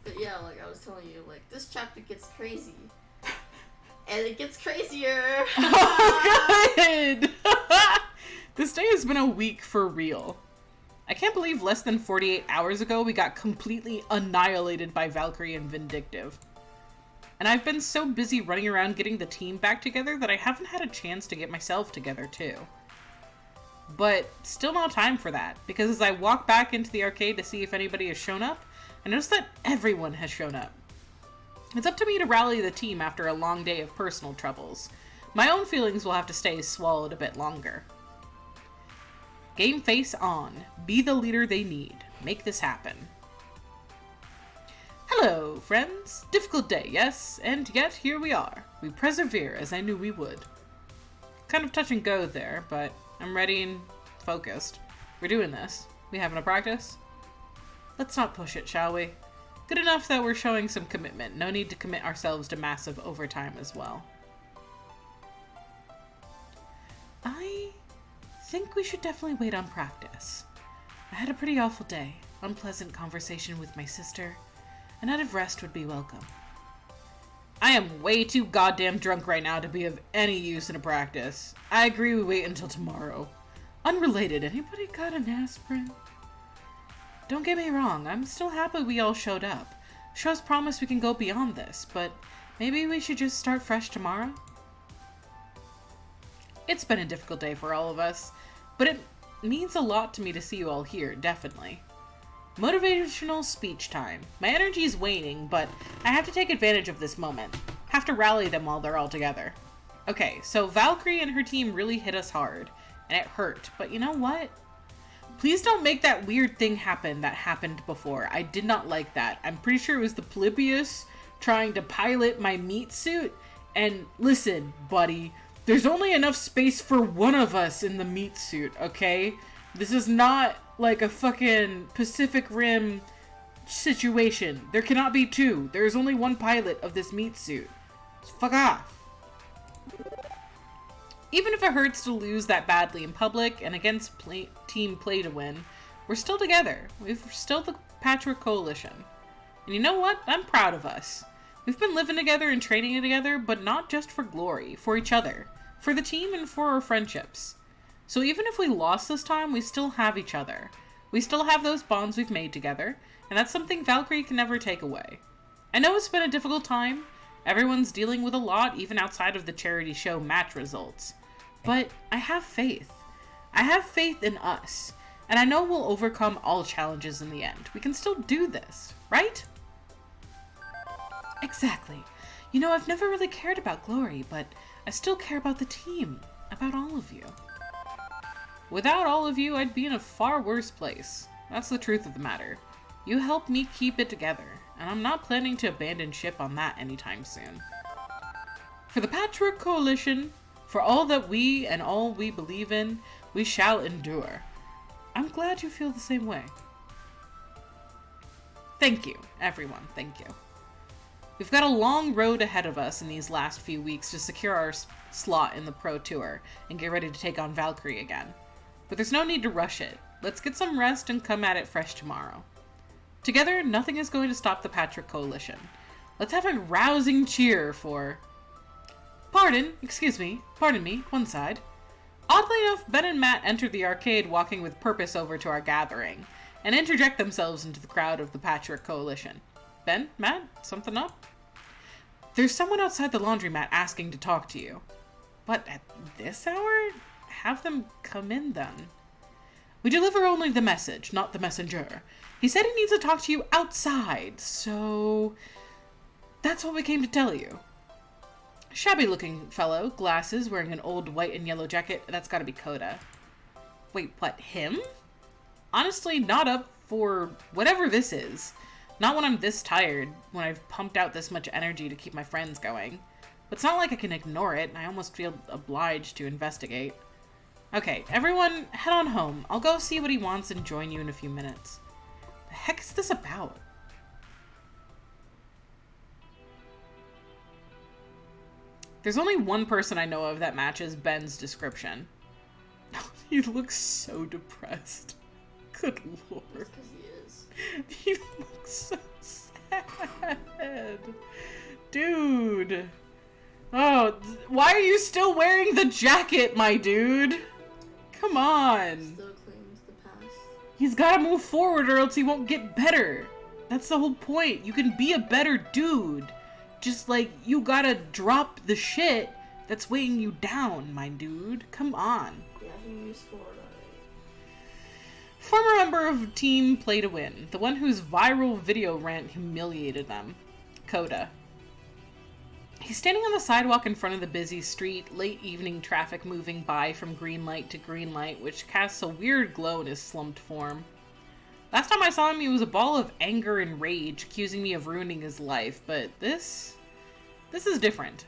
But yeah, like I was telling you, like, this chapter gets crazy. And it gets crazier! Oh, good! This day has been a week for real. I can't believe less than 48 hours ago we got completely annihilated by Valkyrie and Vindictive. And I've been so busy running around getting the team back together that I haven't had a chance to get myself together too. But still no time for that, because as I walk back into the arcade to see if anybody has shown up, I notice that everyone has shown up. It's up to me to rally the team after a long day of personal troubles. My own feelings will have to stay swallowed a bit longer. Game face on. Be the leader they need. Make this happen. Hello, friends. Difficult day, yes? And yet, here we are. We persevere, as I knew we would. Kind of touch and go there, but I'm ready and focused. We're doing this. We having a practice? Let's not push it, shall we? Good enough that we're showing some commitment. No need to commit ourselves to massive overtime as well. I think we should definitely wait on practice. I had a pretty awful day. Unpleasant conversation with my sister. A night of rest would be welcome. I am way too goddamn drunk right now to be of any use in a practice. I agree we wait until tomorrow. Unrelated, anybody got an aspirin? Don't get me wrong, I'm still happy we all showed up. Shows promise we can go beyond this, but maybe we should just start fresh tomorrow? It's been a difficult day for all of us, but it means a lot to me to see you all here, definitely. Motivational speech time. My energy is waning, but I have to take advantage of this moment. Have to rally them while they're all together. Okay, so Valkyrie and her team really hit us hard, and it hurt, but you know what? Please don't make that weird thing happen that happened before. I did not like that. I'm pretty sure it was the Polybius trying to pilot my meat suit, and listen, buddy, there's only enough space for one of us in the meat suit, okay? This is not like a fucking Pacific Rim situation. There cannot be two. There is only one pilot of this meat suit. So fuck off. Even if it hurts to lose that badly in public and against team play to win, we're still together. We're still the Patchwork Coalition. And you know what? I'm proud of us. We've been living together and training together, but not just for glory, for each other, for the team and for our friendships. So even if we lost this time, we still have each other. We still have those bonds we've made together, and that's something Valkyrie can never take away. I know it's been a difficult time. Everyone's dealing with a lot, even outside of the charity show match results. But I have faith. I have faith in us, and I know we'll overcome all challenges in the end. We can still do this, right? Exactly. You know, I've never really cared about glory, but I still care about the team, about all of you. Without all of you, I'd be in a far worse place. That's the truth of the matter. You helped me keep it together, and I'm not planning to abandon ship on that anytime soon. For the Patchwork Coalition, for all that we and all we believe in, we shall endure. I'm glad you feel the same way. Thank you, everyone. Thank you. We've got a long road ahead of us in these last few weeks to secure our slot in the Pro Tour and get ready to take on Valkyrie again. But there's no need to rush it. Let's get some rest and come at it fresh tomorrow. Together, nothing is going to stop the Patchwork Coalition. Let's have a rousing cheer for... Pardon me, one side. Oddly enough, Ben and Matt enter the arcade walking with purpose over to our gathering, and interject themselves into the crowd of the Patchwork Coalition. Ben? Matt? Something up? There's someone outside the laundromat asking to talk to you. But at this hour? Have them come in then. We deliver only the message, not the messenger. He said he needs to talk to you outside, so... that's what we came to tell you. Shabby-looking fellow, glasses, wearing an old white and yellow jacket. That's gotta be Coda. Wait, what, him? Honestly, not up for whatever this is. Not when I'm this tired, when I've pumped out this much energy to keep my friends going. But it's not like I can ignore it, and I almost feel obliged to investigate. Okay, everyone, head on home. I'll go see what he wants and join you in a few minutes. The heck is this about? There's only one person I know of that matches Ben's description. He looks so depressed. Good lord. That's because he is. He looks so sad. Dude. Oh, why are you still wearing the jacket, my dude? Come on. Still clinging to the past. He's gotta move forward or else he won't get better. That's the whole point. You can be a better dude. Just like, you gotta drop the shit that's weighing you down, my dude. Come on. Yeah, he moves forward already. Former member of team Play to Win. The one whose viral video rant humiliated them. Coda. He's standing on the sidewalk in front of the busy street, late evening traffic moving by from green light to green light, which casts a weird glow in his slumped form. Last time I saw him, he was a ball of anger and rage, accusing me of ruining his life, but this is different.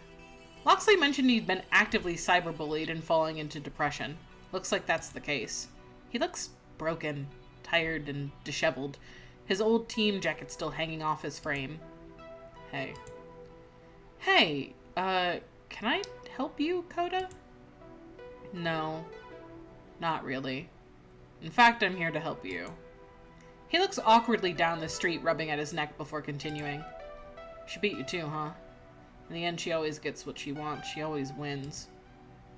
Loxley mentioned he'd been actively cyberbullied and falling into depression. Looks like that's the case. He looks broken, tired, and disheveled, his old team jacket still hanging off his frame. Hey, can I help you, Coda? No, not really. In fact, I'm here to help you. He looks awkwardly down the street, rubbing at his neck before continuing. She beat you too, huh? In the end, she always gets what she wants. She always wins.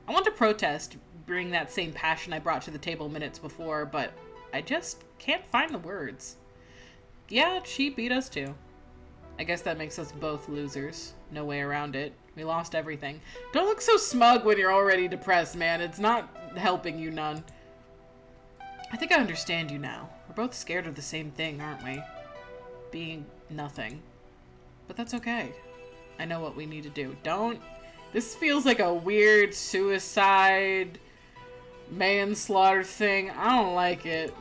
I want to protest, bring that same passion I brought to the table minutes before, but I just can't find the words. Yeah, she beat us too. I guess that makes us both losers. No way around it. We lost everything. Don't look so smug when you're already depressed, man. It's not helping you none. I think I understand you now. We're both scared of the same thing, aren't we? Being nothing. But that's okay. I know what we need to do. Don't... This feels like a weird suicide, manslaughter thing. I don't like it.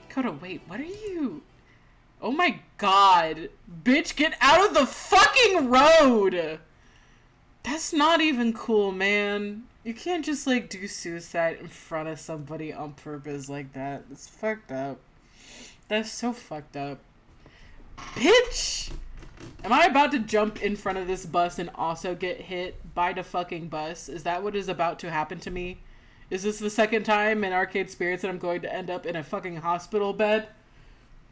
Coda, wait, what are you... Oh my god. Bitch, get out of the fucking road! That's not even cool, man. You can't just, like, do suicide in front of somebody on purpose like that. It's fucked up. That's so fucked up. Bitch! Am I about to jump in front of this bus and also get hit by the fucking bus? Is that what is about to happen to me? Is this the second time in Arcade Spirits that I'm going to end up in a fucking hospital bed?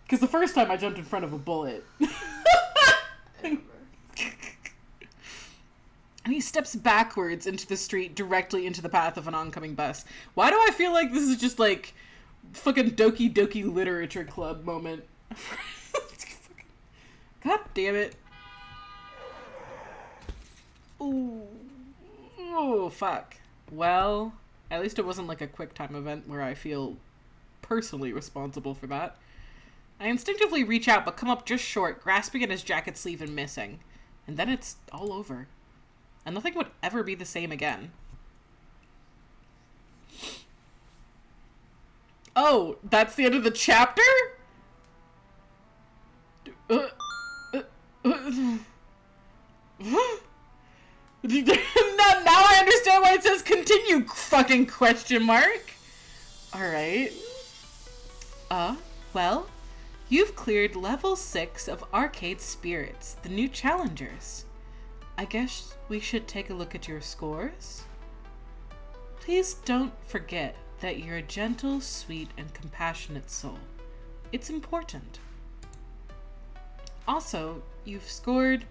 Because the first time I jumped in front of a bullet. And he steps backwards into the street, directly into the path of an oncoming bus. Why do I feel like this is just like fucking Doki Doki Literature Club moment? God damn it. Ooh. Oh, fuck. Well, at least it wasn't like a quick time event where I feel personally responsible for that. I instinctively reach out but come up just short, grasping at his jacket sleeve and missing. And then it's all over. And nothing would ever be the same again. Oh, that's the end of the chapter? Now I understand why it says continue, fucking question mark. Alright. Well, you've cleared level 6 of Arcade Spirits, the new challengers. I guess we should take a look at your scores. Please don't forget that you're a gentle, sweet, and compassionate soul. It's important. Also, you've scored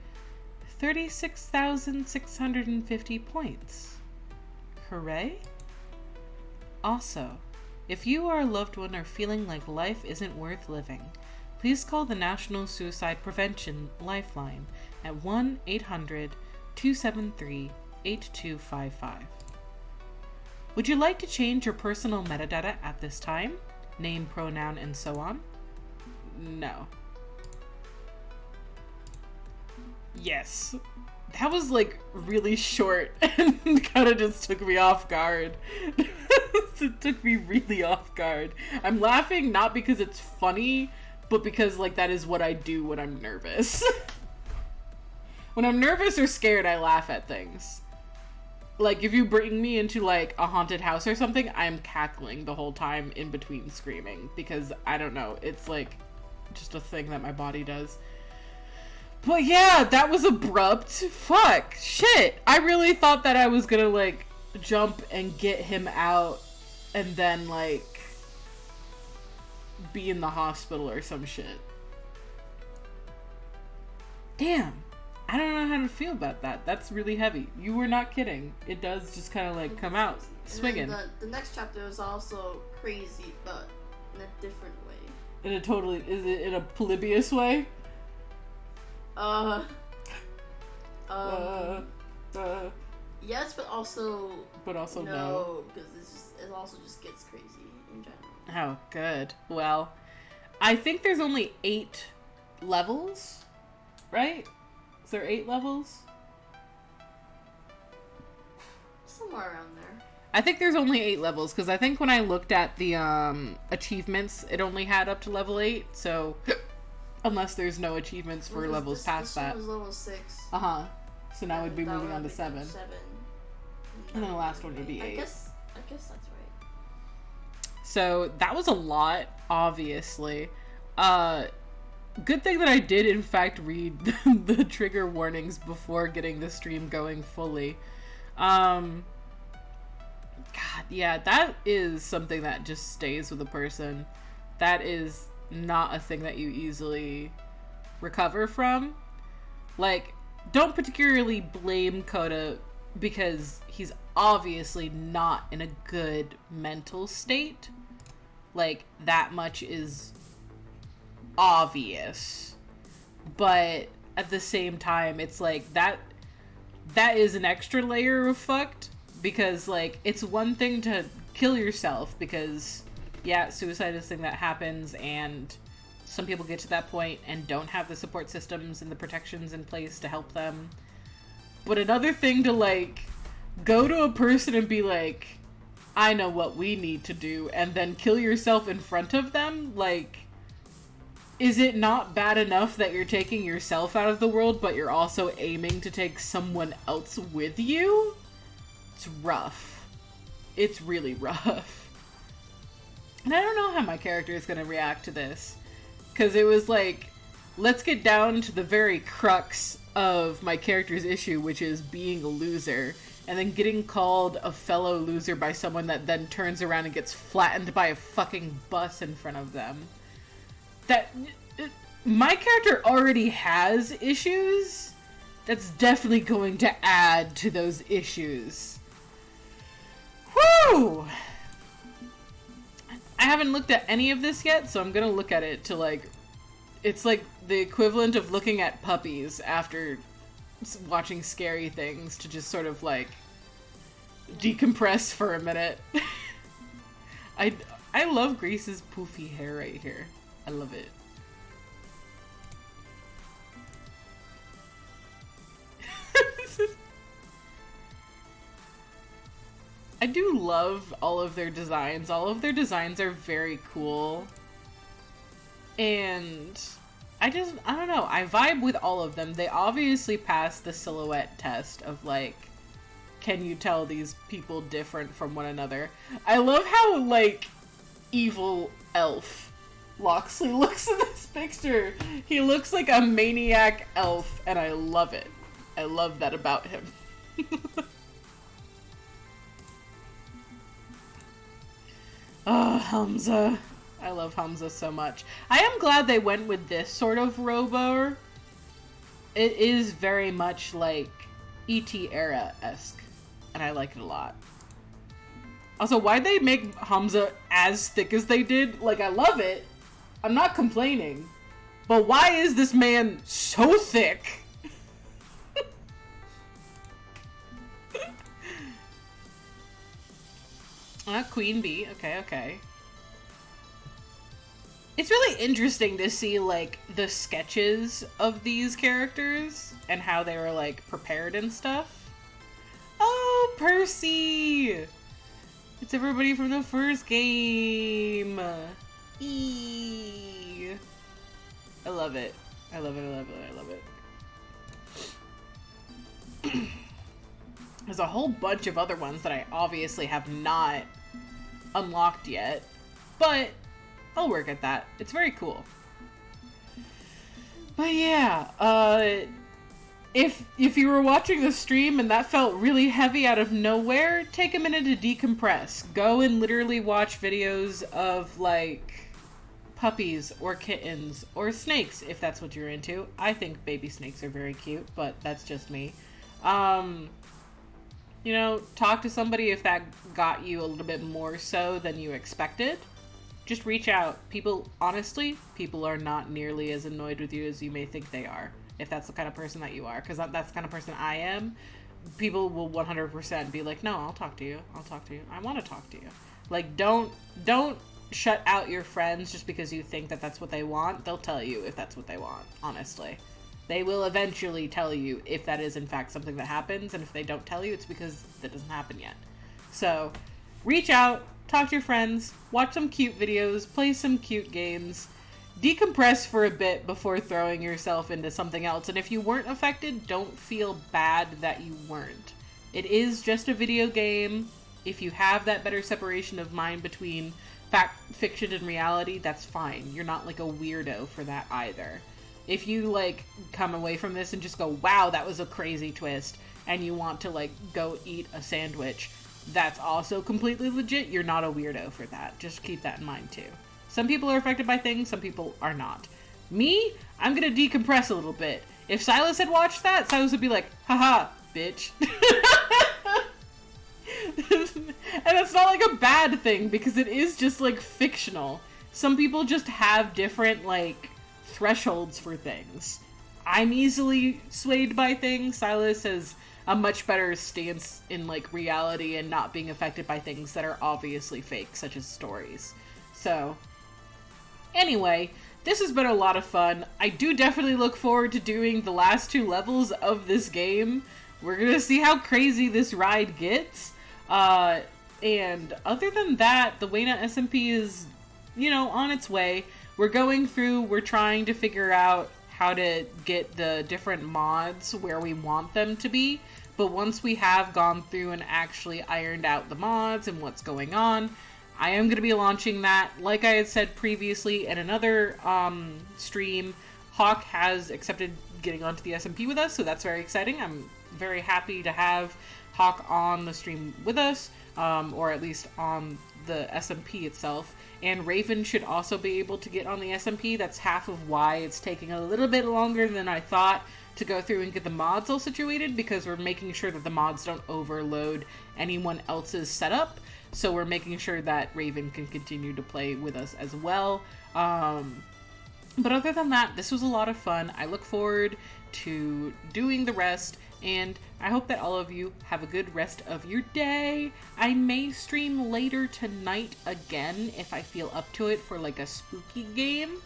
36,650 points. Hooray! Also, if you or a loved one are feeling like life isn't worth living, please call the National Suicide Prevention Lifeline at 1-800-273-8255. Would you like to change your personal metadata at this time? Name, pronoun, and so on? No. Yes. That was like really short and kind of just took me off guard. It took me really off guard. I'm laughing not because it's funny, but because like that is what I do when I'm nervous. When I'm nervous or scared, I laugh at things. Like, if you bring me into, like, a haunted house or something, I'm cackling the whole time in between screaming. Because, I don't know, it's, like, just a thing that my body does. But yeah, that was abrupt. Fuck. Shit. I really thought that I was gonna, like, jump and get him out and then, like, be in the hospital or some shit. Damn. I don't know how to feel about that. That's really heavy. You were not kidding. It does just kind of like come out swinging. The next chapter is also crazy, but in a different way. In a totally, is it in a Polybius way? Yes, but also. But also no, because it also just gets crazy in general. Oh, good. Well, I think there's only 8 levels, right? Is there 8 levels? Somewhere around there. I think there's only 8 levels, because I think when I looked at the achievements, it only had up to level 8, so unless there's no achievements for levels past that. This one was level 6. Uh-huh. So now we'd be moving on to 7. 7. And then the last one would be 8. I guess that's right. So that was a lot, obviously. Good thing that I did, in fact, read the trigger warnings before getting the stream going fully. God, yeah, that is something that just stays with a person. That is not a thing that you easily recover from. Like, don't particularly blame Coda because he's obviously not in a good mental state. Like, that much is obvious. But at the same time, it's like that is an extra layer of fucked, because like it's one thing to kill yourself because yeah, suicide is a thing that happens, and some people get to that point and don't have the support systems and the protections in place to help them. But another thing to like go to a person and be like, I know what we need to do, and then kill yourself in front of them. Like, is it not bad enough that you're taking yourself out of the world, but you're also aiming to take someone else with you? It's rough. It's really rough. And I don't know how my character is going to react to this. Because it was like, let's get down to the very crux of my character's issue, which is being a loser. And then getting called a fellow loser by someone that then turns around and gets flattened by a fucking bus in front of them. My character already has issues. That's definitely going to add to those issues. Whew! I haven't looked at any of this yet, so I'm gonna look at it to like... It's like the equivalent of looking at puppies after watching scary things, to just sort of like decompress for a minute. I love Grace's poofy hair right here. I love it. I do love all of their designs. All of their designs are very cool. And I don't know. I vibe with all of them. They obviously passed the silhouette test of like, can you tell these people different from one another? I love how like evil elf Loxley looks in this picture. He looks like a maniac elf, and I love it. I love that about him. Oh, Hamza. I love Hamza so much. I am glad they went with this sort of robo. It is very much like E.T. era-esque, and I like it a lot. Also, why'd they make Hamza as thick as they did? Like, I love it. I'm not complaining. But why is this man so thick? Queen Bee. Okay. It's really interesting to see, like, the sketches of these characters and how they were, like, prepared and stuff. Oh, Percy! It's everybody from the first game! Eee! I love it. I love it. There's a whole bunch of other ones that I obviously have not unlocked yet, but I'll work at that. It's very cool. But yeah, if you were watching the stream and that felt really heavy out of nowhere, take a minute to decompress. Go and literally watch videos of, like, puppies or kittens or snakes, if that's what you're into. I think baby snakes are very cute, but that's just me. You know, talk to somebody if that got you a little bit more so than you expected. Just reach out. Honestly, people are not nearly as annoyed with you as you may think they are, if that's the kind of person that you are, because that's the kind of person I am. People will 100% be like, no, I'll talk to you. I want to talk to you. Like, don't shut out your friends just because you think that that's what they want. They'll tell you if that's what they want, honestly. They will eventually tell you if that is in fact something that happens, and if they don't tell you, it's because that doesn't happen yet. So, reach out, talk to your friends, watch some cute videos, play some cute games, decompress for a bit before throwing yourself into something else. And if you weren't affected, don't feel bad that you weren't. It is just a video game. If you have that better separation of mind between fiction and reality, that's fine. You're not like a weirdo for that either. If you like come away from this and just go, wow, that was a crazy twist, and you want to like go eat a sandwich, that's also completely legit. You're not a weirdo for that. Just keep that in mind too. Some people are affected by things, some people are not. Me, I'm gonna decompress a little bit. If Silas had watched that, Silas would be like, haha, bitch. And it's not like a bad thing, because it is just like fictional. Some people just have different like thresholds for things. I'm easily swayed by things. Silas has a much better stance in like reality and not being affected by things that are obviously fake, such as stories. So, anyway, this has been a lot of fun. I do definitely look forward to doing the last 2 levels of this game. We're gonna see how crazy this ride gets. And other than that, the Wayna SMP is, you know, on its way. We're trying to figure out how to get the different mods where we want them to be. But once we have gone through and actually ironed out the mods and what's going on, I am going to be launching that. Like I had said previously in another stream, Hawk has accepted getting onto the SMP with us, so that's very exciting. I'm very happy to have Hawk on the stream with us, or at least on the SMP itself. And Raven should also be able to get on the SMP. That's half of why it's taking a little bit longer than I thought to go through and get the mods all situated, because we're making sure that the mods don't overload anyone else's setup. So we're making sure that Raven can continue to play with us as well. But other than that, this was a lot of fun. I look forward to doing the rest, and I hope that all of you have a good rest of your day. I may stream later tonight again if I feel up to it for like a spooky game,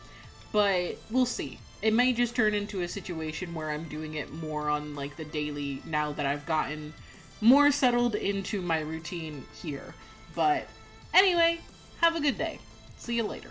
but we'll see. It may just turn into a situation where I'm doing it more on like the daily now that I've gotten more settled into my routine here. But anyway, have a good day. See you later.